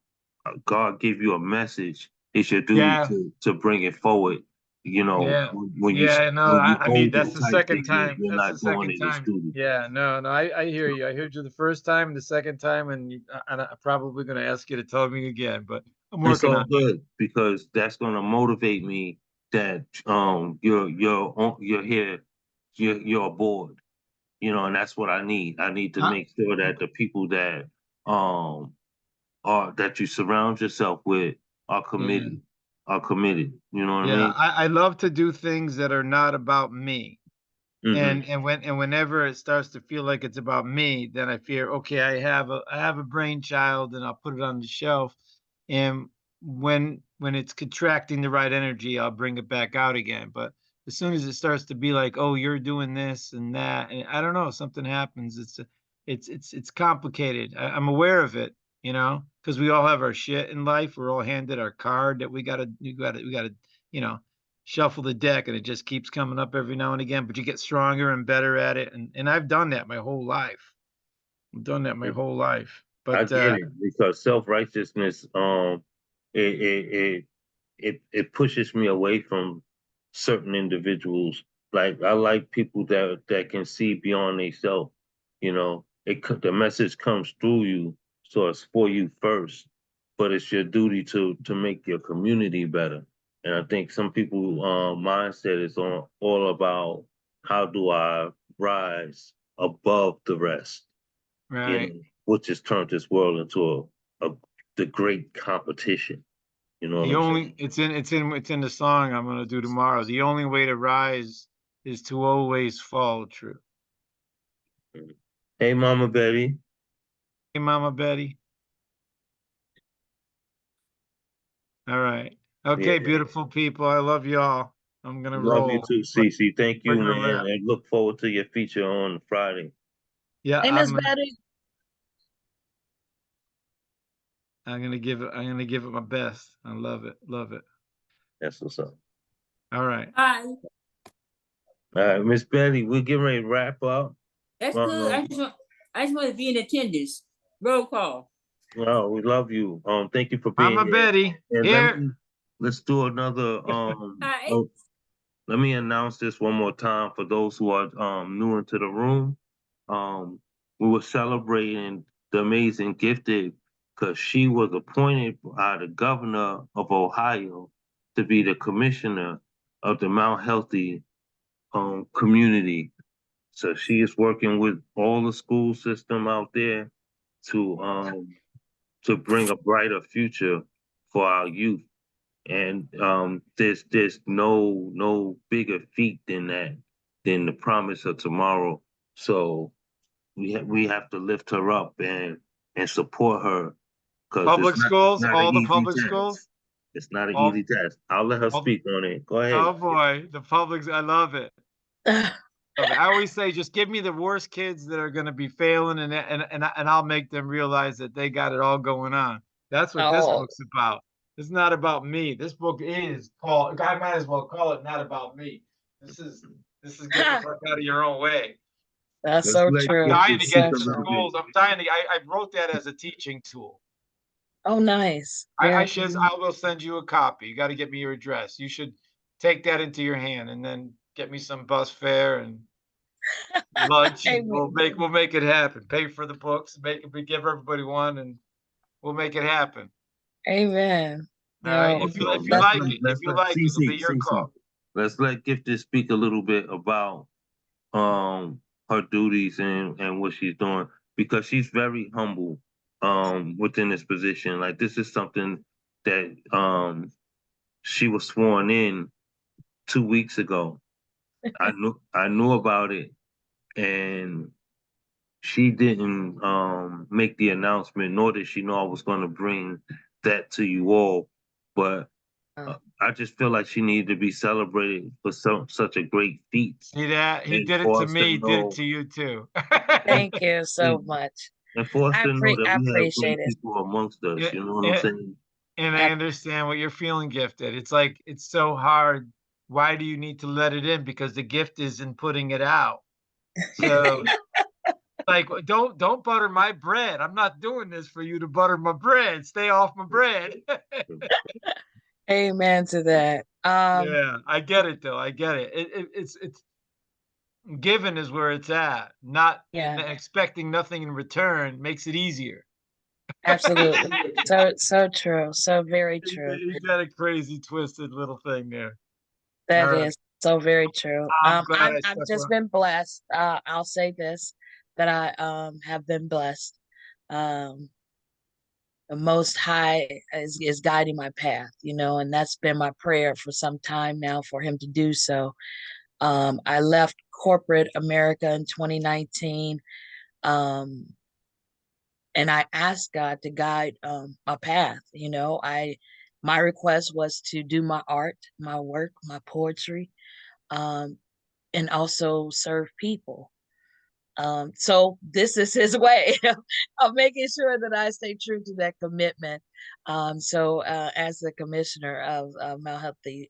A: God gave you a message. It's your duty
M: Yeah.
A: to bring it forward. You know,
M: Yeah.
A: when you
M: I mean,
A: hold
M: that's
A: it
M: the
A: tight,
M: second time.
A: you're
M: That's the
A: not doing
M: second
A: it. It's
M: time.
A: duty.
M: Yeah, no, I hear you. I heard you the first time, the second time, and I'm probably going to ask you to tell me again, but I'm
A: It's
M: working
A: all
M: on it.
A: good because that's gonna motivate me that you're here, you're aboard, and that's what I need. I need to make sure that the people that um that you surround yourself with are committed, You know what I
M: Yeah,
A: mean?
M: I love to do things that are not about me.
A: Hmm.
M: Whenever it starts to feel like it's about me, then I fear, okay, I have a brainchild and I'll put it on the shelf. And when it's contracting the right energy, I'll bring it back out again. But as soon as it starts to be like, oh, you're doing this and that, and I don't know, something happens. It's complicated. I'm aware of it, because we all have our shit in life. We're all handed our card that we gotta, you know, shuffle the deck, and it just keeps coming up every now and again, but you get stronger and better at it. And I've done that my whole life. I've done that my whole life.
A: I
M: But
A: get it, because self-righteousness, it pushes me away from certain individuals. Like, I like people that can see beyond themselves. You know, the message comes through you, so it's for you first, but it's your duty to make your community better. And I think some people mindset is all about, how do I rise above the rest, you
M: right.
A: know, which has turned this world into the great competition. You know what
M: The
A: I'm
M: only
A: saying?
M: it's in the song I'm gonna do tomorrow. The only way to rise is to always follow true.
A: Hey, Mama Betty.
M: Hey, Mama Betty. All right. Okay,
A: Yeah,
M: beautiful people. I love y'all. I'm gonna
A: love you
M: roll.
A: too, Cece. Thank
M: We're
A: you,
M: gonna
A: man,
M: wrap.
A: and look forward to your feature on Friday.
M: Yeah,
B: Hey, Miss Betty.
M: I'm gonna give it my best. I love it. Love it.
A: That's what's up.
M: All right.
N: Hi,
A: All right, Miss Betty, we're getting ready to wrap up.
N: that's good. I just want to be in attendance. Roll call.
A: Well, we love you. Thank you for being
M: Mama
A: here.
M: Betty,
A: And
M: here.
A: let's do another.
N: Hi.
A: Let me announce this one more time for those who are new into the room. Um, we were celebrating the amazing gifted, because she was appointed by the governor of Ohio to be the commissioner of the Mount Healthy community. So she is working with all the school system out there to bring a brighter future for our youth. And there's no bigger feat than that, than the promise of tomorrow. So we have to lift her up and support her, because
M: Public schools,
A: not an
M: all the
A: easy
M: public schools.
A: task. It's not an
M: All,
A: easy task. I'll let her
M: all
A: speak on it. Go ahead.
M: oh boy, the public's. I love it. I always say, just give me the worst kids that are going to be failing, and I'll make them realize that they got it all going on. That's what this
B: Oh,
M: book's about. It's not about me. This book is called. I might as well call it "Not About Me." This is get the fuck out of your own way.
B: that's
A: Let's
B: so
A: let
B: true.
A: Gifted
M: Dying to
A: speak
M: get
B: So
A: a
M: to
A: little
B: true.
A: bit.
M: schools. I'm dying to. I wrote that as a teaching tool.
B: Oh, nice.
M: I will send you a copy. You got to get me your address. You should take that into your hand and then get me some bus fare and lunch, and
B: Amen.
M: we'll make it happen. Pay for the books, give everybody one, and we'll make it happen.
B: Amen.
M: All right.
B: No,
M: If you
B: that's
M: like it, it'll be your call.
A: Let's let Gifted speak a little bit about her duties and what she's doing, because she's very humble within this position. Like, this is something that she was sworn in 2 weeks ago. I knew about it, and she didn't make the announcement, nor did she know I was going to bring that to you all. But I just feel like she needed to be celebrated for such a great feat.
M: See that? He
A: And
M: did it
A: for
M: to
A: us
M: me,
A: to
M: he did it
A: know,
M: to you too.
B: thank you so much.
A: and for us to know that
B: I
A: we have
B: appreciate
A: great
B: it.
A: people amongst us,
M: Yeah,
A: you know what I'm saying?
M: and I understand what you're feeling, Gifted. It's like, it's so hard. Why do you need to let it in? Because the gift is in putting it out. So like, don't butter my bread. I'm not doing this for you to butter my bread. Stay off my bread.
B: Amen to that.
M: Yeah, I get it though. I get it. It's given is where it's at. Not
B: Yeah,
M: expecting nothing in return makes it easier.
B: absolutely. So true. So very true.
M: You got a crazy twisted little thing there.
B: That
M: All right.
B: is so very true.
M: I'm glad I
B: I've
M: stuck
B: just
M: around.
B: been blessed. I'll say this, that I have been blessed. The Most High is guiding my path, and that's been my prayer for some time now, for Him to do so. I left corporate America in 2019, and I asked God to guide my path. My request was to do my art, my work, my poetry, and also serve people. So this is His way of making sure that I stay true to that commitment. So as the commissioner of Mount Healthy,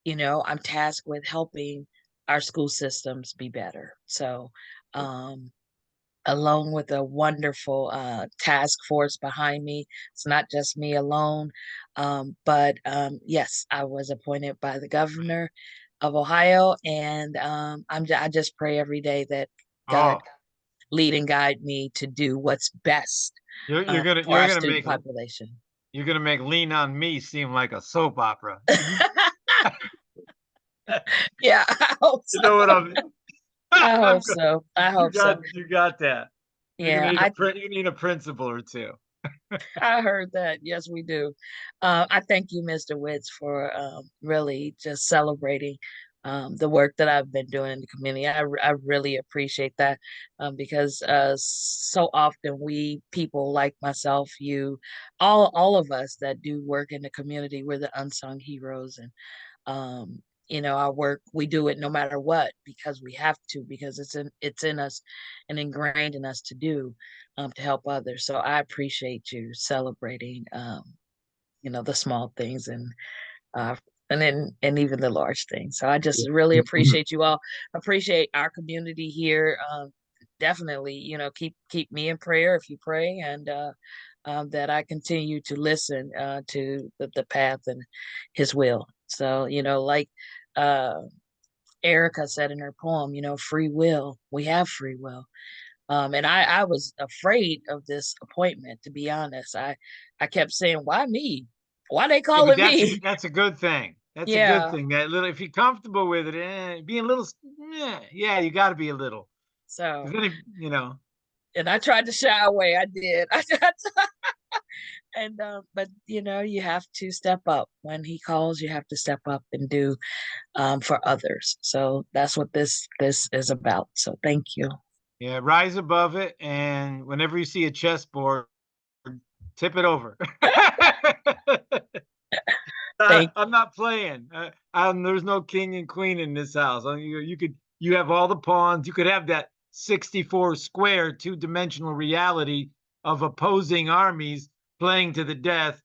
B: I'm tasked with helping our school systems be better. So, along with a wonderful task force behind me, it's not just me alone. But yes, I was appointed by the governor of Ohio, and I just pray every day that God
M: Oh,
B: lead and guide me to do what's best
M: you're gonna
B: for
M: you're
B: our
M: gonna
B: student
M: make
B: population.
M: you're gonna make Lean on Me seem like a soap opera.
B: Yeah, I hope
M: You know what
B: so.
M: I mean?
B: I
M: I'm
B: hope so. I
M: You
B: hope so.
M: got that. You're gonna
B: Yeah,
M: need you need a principal or two.
B: I heard that. Yes, we do. I thank you, Mr. Witz, for really just celebrating the work that I've been doing in the community. I really appreciate that because so often we people like myself, you, all of us that do work in the community, we're the unsung heroes, and our work, we do it no matter what because we have to, because it's in us and ingrained in us to do to help others. So I appreciate you celebrating the small things uh and even the large things. So I just really appreciate you all, appreciate our community here. Definitely, keep me in prayer if you pray, and that I continue to listen to the path and his will. So, like uh Erica said in her poem, free will, we have free will. And I was afraid of this appointment, to be honest. I kept saying, why me? Why they
M: Yeah, but
B: calling me?
M: that's a good thing. That's a good
B: Yeah.
M: thing. That little, if you're comfortable with it, being a little, yeah, you got to be a little. 'Cause
B: So,
M: then,
B: and I tried to shy away. I did. I tried to, and but you have to step up when he calls. You have to step up and do for others. So that's what this is about. So thank you.
M: yeah, rise above it, and whenever you see a chessboard, tip it over. I'm not playing. There's no king and queen in this house. You have all the pawns. You could have that 64 square two-dimensional reality of opposing armies playing to the death.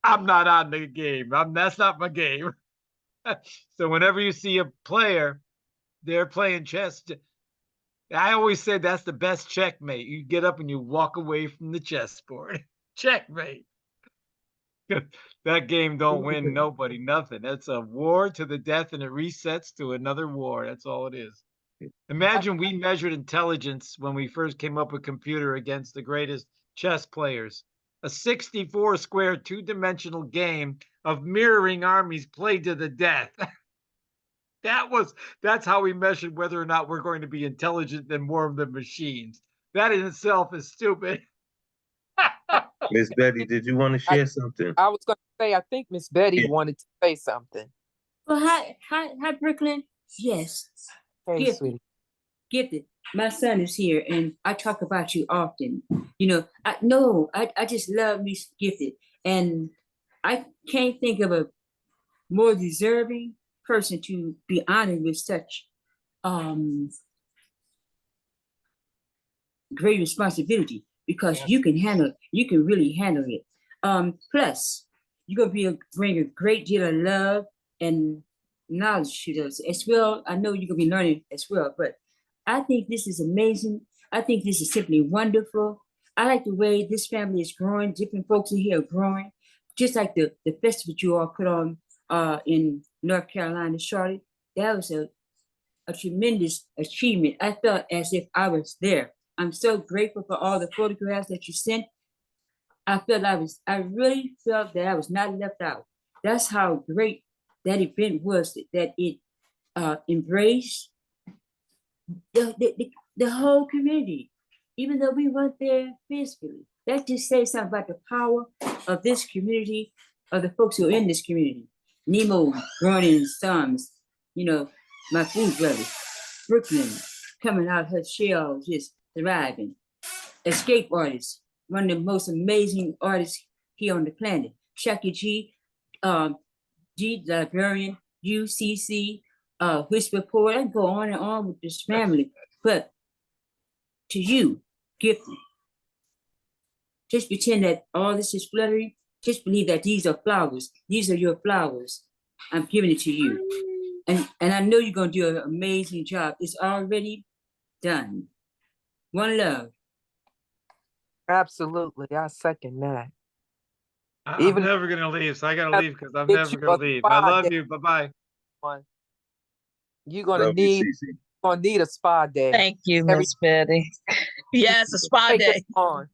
M: I'm not on the game. That's not my game. So whenever you see a player, they're playing chess. I always say that's the best checkmate. You get up and you walk away from the chessboard. Checkmate. That game don't win nobody nothing. That's a war to the death, and it resets to another war. That's all it is. Imagine we measured intelligence when we first came up with computer against the greatest chess players. A 64 square two-dimensional game of mirroring armies played to the death. That's how we measured whether or not we're going to be intelligent than more of the machines. That in itself is stupid.
A: Miss Betty, did you want to share something?
J: I was going to say, I think Miss Betty wanted to say something.
N: Well, hi, Brooklyn. Yes.
J: Hey, sweetie.
N: Gifted. My son is here, and I talk about you often. I just love me Gifted, and I can't think of a more deserving person to be honored with such great responsibility, because you can really handle it. Plus, you're gonna bring a great deal of love and knowledge to us as well. I know you're gonna be learning as well, but I think this is amazing. I think this is simply wonderful. I like the way this family is growing. Different folks in here are growing, just like the festival you all put on in North Carolina, Charlotte. That was a tremendous achievement. I felt as if I was there. I'm so grateful for all the photographs that you sent. I really felt that I was not left out. That's how great that event was, that it embraced the whole community, even though we weren't there physically. That just says something about the power of this community, of the folks who are in this community. Nemo, Gronin, and Sons, my food brothers, Brooklyn, coming out her shell, just thriving. Escape artist, one of the most amazing artists here on the planet. Shaki G, G, the librarian, UCC, Mrwitzthepoet. I can go on and on with this family. But to you, Gifted, just pretend that all this is fluttering. Just believe that these are flowers. These are your flowers. I'm giving it to you. And I know you're gonna do an amazing job. It's already done. One love.
J: Absolutely. I second that.
M: I'm
J: Even
M: never gonna leave, so I gotta
J: if
M: leave because I'm
J: get
M: never
J: you
M: gonna
J: a
M: leave. I
J: spa
M: love
J: day
M: you. Bye-bye.
J: one, you're
A: Love you, Cece.
J: gonna need a spa day.
B: Thank you,
J: Every
B: Miss Betty. Yes, a spa
J: take it
B: day.
J: on.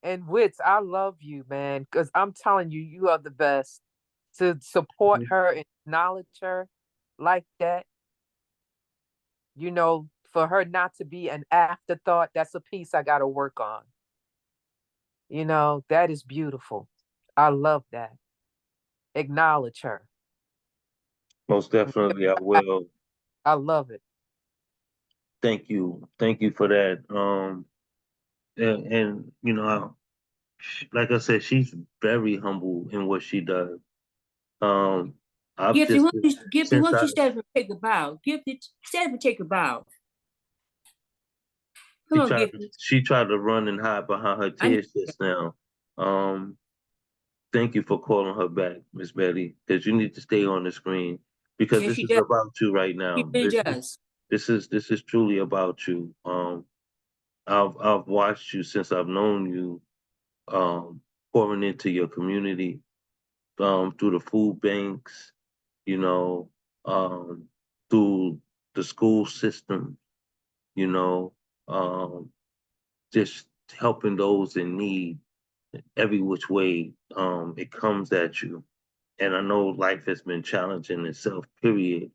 J: And Wits, I love you, man, because I'm telling you, you are the best. To support her and acknowledge her like that, for her not to be an afterthought, that's a piece I got to work on. That is beautiful. I love that. Acknowledge her.
A: Most definitely, I will.
J: I love it.
A: Thank you. Thank you for that. And like I said, she's very humble in what she does. Um, I've
N: Gifted,
A: just
N: Gifted,
A: since
N: won't
A: I
N: you stand up and take a bow? Gifted, stand up and take a bow. Come
A: she
N: on,
A: tried
N: Gifted.
A: she tried to run and hide behind her
N: I know.
A: tears just now. Um, Thank you for calling her back, Miss Betty, because you need to stay on the screen because
N: Yes,
A: this
N: she
A: is
N: does.
A: about you right
N: She
A: now.
N: really
A: This is
N: does.
A: this is this is truly about you. I've watched you since I've known you, pouring into your community, through the food banks, you know, um, through the school system, you know, um, just helping those in need every which way it comes at you. And I know life has been challenging itself, period,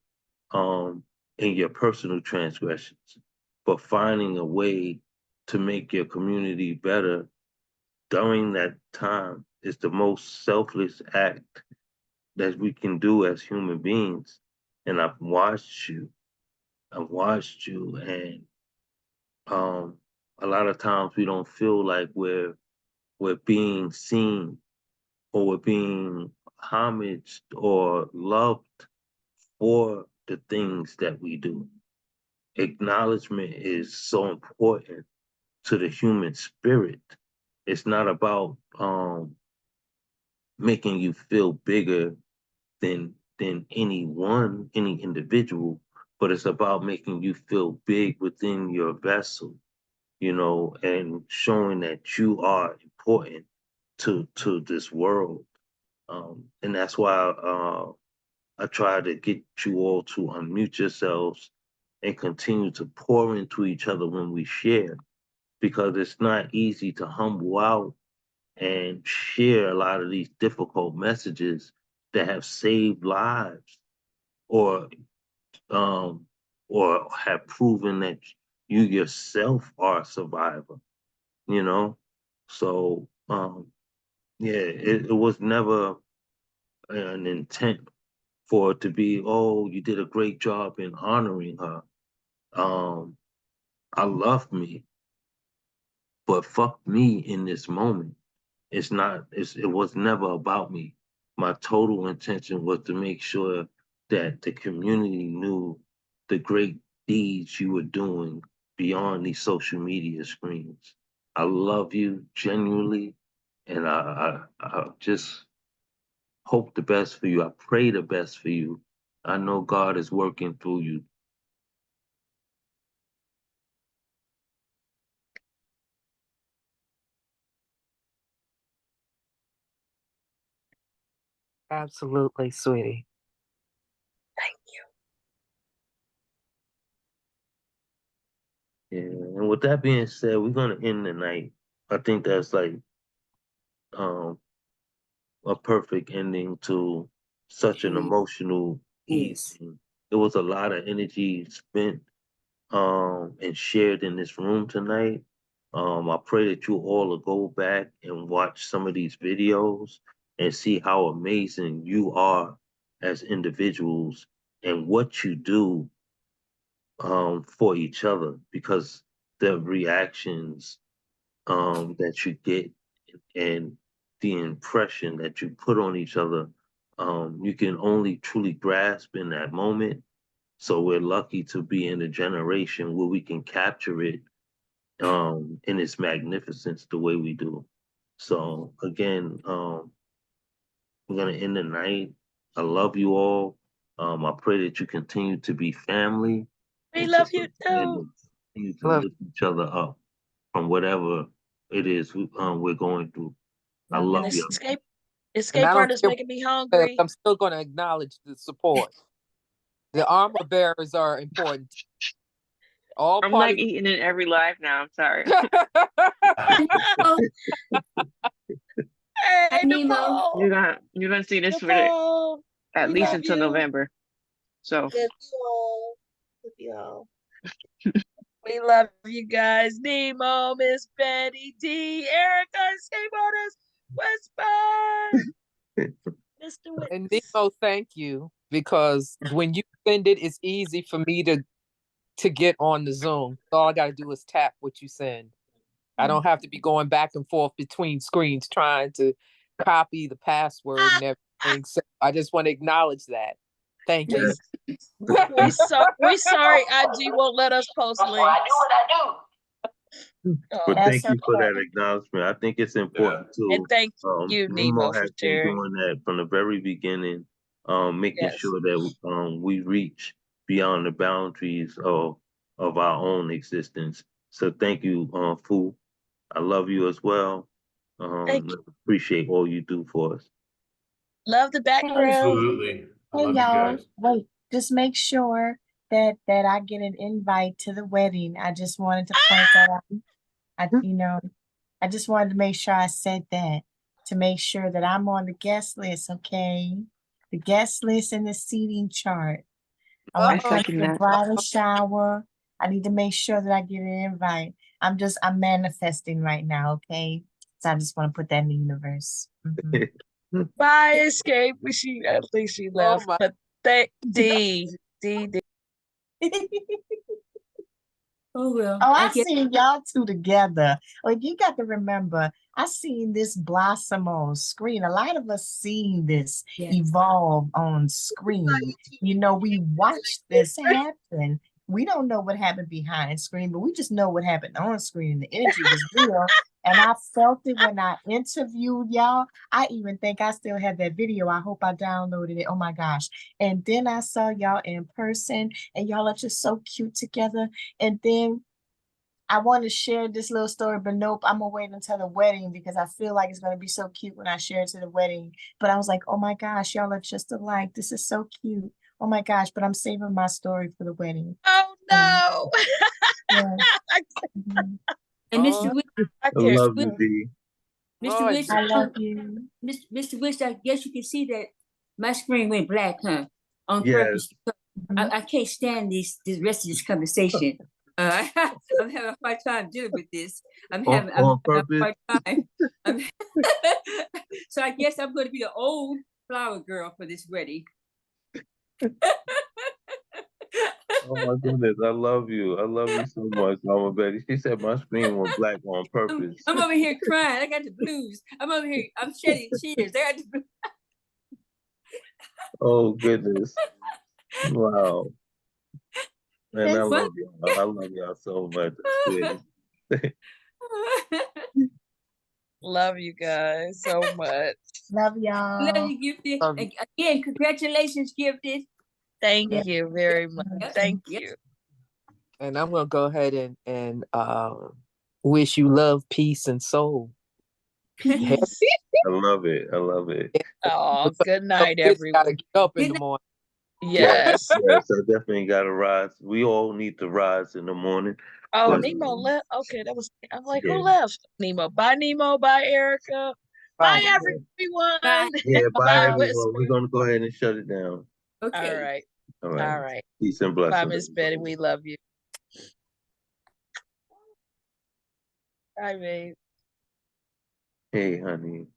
A: um, in your personal transgressions. But finding a way to make your community better during that time is the most selfless act that we can do as human beings. And I've watched you, and a lot of times we don't feel like we're being seen or we're being homaged or loved for the things that we do. Acknowledgement is so important to the human spirit. It's not about making you feel bigger than any individual, but it's about making you feel big within your vessel, and showing that you are important to this world. And that's why I try to get you all to unmute yourselves and continue to pour into each other when we share, because it's not easy to humble out and share a lot of these difficult messages that have saved lives or um or have proven that you yourself are a survivor, you know? So yeah, it was never an intent for it to be, oh, you did a great job in honoring her. Um, I love me, but fuck me in this moment. It was never about me. My total intention was to make sure that the community knew the great deeds you were doing beyond these social media screens. I love you genuinely, and I just hope the best for you. I pray the best for you. I know God is working through you.
J: Absolutely, sweetie.
A: Yeah, and with that being said, we're gonna end the night. I think that's like um a perfect ending to such an emotional
N: Yes.
A: evening. There was a lot of energy spent and shared in this room tonight. I pray that you all will go back and watch some of these videos and see how amazing you are as individuals and what you do for each other, because the reactions that you get and the impression that you put on each other, you can only truly grasp in that moment. So we're lucky to be in a generation where we can capture it in its magnificence the way we do. So again, we're gonna end the night. I love you all. I pray that you continue to be family.
B: We
A: and
B: love
A: to
B: you
A: and
B: too.
A: continue to
J: Love
A: lift each other up from whatever it is we're going through. I
B: And
A: love you.
B: escape
J: and I don't
B: part is
J: care
B: making me
J: what
B: hungry.
J: I'm still going to acknowledge the support. The armor bearers are important. All
K: I'm
J: part
K: like
J: of
K: eating in every live now. I'm sorry.
N: Oh,
B: Hey,
N: Nemo.
K: You're gonna see this for
B: Nicole,
K: at
B: we
K: least
B: love
K: until
B: you.
K: November. So
B: Love you all. Love you all. We love you guys. Nemo, Miss Betty D, Erica, Escape Artist, Whisper, Mr.
J: and
B: Witz.
J: Nemo, thank you, because when you send it, it's easy for me to get on the Zoom. All I got to do is tap what you send. I don't have to be going back and forth between screens trying to copy the password and everything. So I just want to acknowledge that. Thank you.
B: We sorry IG won't let us post links.
A: But
B: That's
A: thank you for that acknowledgement. I think it's important
B: And
A: too.
B: thank you,
A: Nemo
B: Nemo, for
A: has been
B: sharing.
A: doing that from the very beginning, making
B: Yes.
A: sure that we reach beyond the boundaries of our own existence. So thank you, Fu. I love you as well.
B: Thank you.
A: Appreciate all you do for us.
B: Love the background.
F: Absolutely. I
O: Hey
F: love you
O: y'all,
F: guys.
O: wait, just make sure that I get an invite to the wedding. I just wanted to point that out. I just wanted to make sure I said that to make sure that I'm on the guest list, okay? The guest list and the seating chart. I want to come to
K: second
O: the
K: that.
O: bridal shower. I need to make sure that I get an invite. I'm manifesting right now, okay? So I just want to put that in the universe. Mhm.
B: Bye, Escape. I think she left.
J: my-
B: But thank D.
N: Oh well.
O: Oh,
N: I
O: I
N: guess
O: seen y'all two together. Like you got to remember, I seen this blossom on screen. A lot of us seen this
N: Yeah.
O: evolve on screen. We watched this happen. We don't know what happened behind screen, but we just know what happened on screen. The energy was real. And I felt it when I interviewed y'all. I even think I still have that video. I hope I downloaded it. Oh my gosh. And then I saw y'all in person, and y'all are just so cute together. And then I want to share this little story, but nope, I'm gonna wait until the wedding because I feel like it's gonna be so cute when I share it to the wedding. But I was like, oh my gosh, y'all are just alike. This is so cute. Oh my gosh, but I'm saving my story for the wedding.
B: Oh no.
O: Yeah. Mhm.
N: And Mr. Wick,
B: I
A: I
B: can't.
A: love you, D.
N: Mr.
J: Lord,
N: Wick,
O: I love you.
N: Mr. Wick, I guess you can see that my screen went black, huh? On
A: Yes.
N: purpose. I can't stand the rest of this conversation. I'm having a hard time dealing with this. I'm having a
A: purpose.
N: hard time. So I guess I'm going to be an old flower girl for this wedding.
A: Oh my goodness, I love you. I love you so much, Mama Betty. She said my screen went black on purpose.
N: I'm over here crying. I got the blues. I'm over here. I'm shedding tears. I got the blues.
A: Oh goodness. Wow. Man, I
N: That's
A: love y'all. I love y'all so much. I swear.
B: Love you guys so much.
O: Love y'all.
N: Love you, Gifted. And again, congratulations, Gifted.
B: Thank
O: Yeah.
B: you very much. Thank you.
J: And I'm gonna go ahead and wish you love, peace, and soul.
O: Peace.
A: I love it. I love it.
B: Oh, good night,
J: It's gotta
B: everyone.
J: get up in the morning.
B: Yes.
A: Yes, I definitely gotta rise. We all need to rise in the morning.
B: Oh,
A: But,
B: Nemo left. Okay, I'm like,
A: yeah.
B: who left? Nemo. Bye, Nemo. Bye, Erica. Bye,
J: Bye.
B: everyone.
N: Bye.
A: Yeah, bye
B: Bye,
A: everyone.
B: Whisper.
A: We're gonna go ahead and shut it down.
N: Okay.
B: All right.
A: All right.
B: All right.
A: Peace and
B: Bye,
A: blessings.
B: Miss Betty. We love you. Bye, babe.
A: Hey, honey.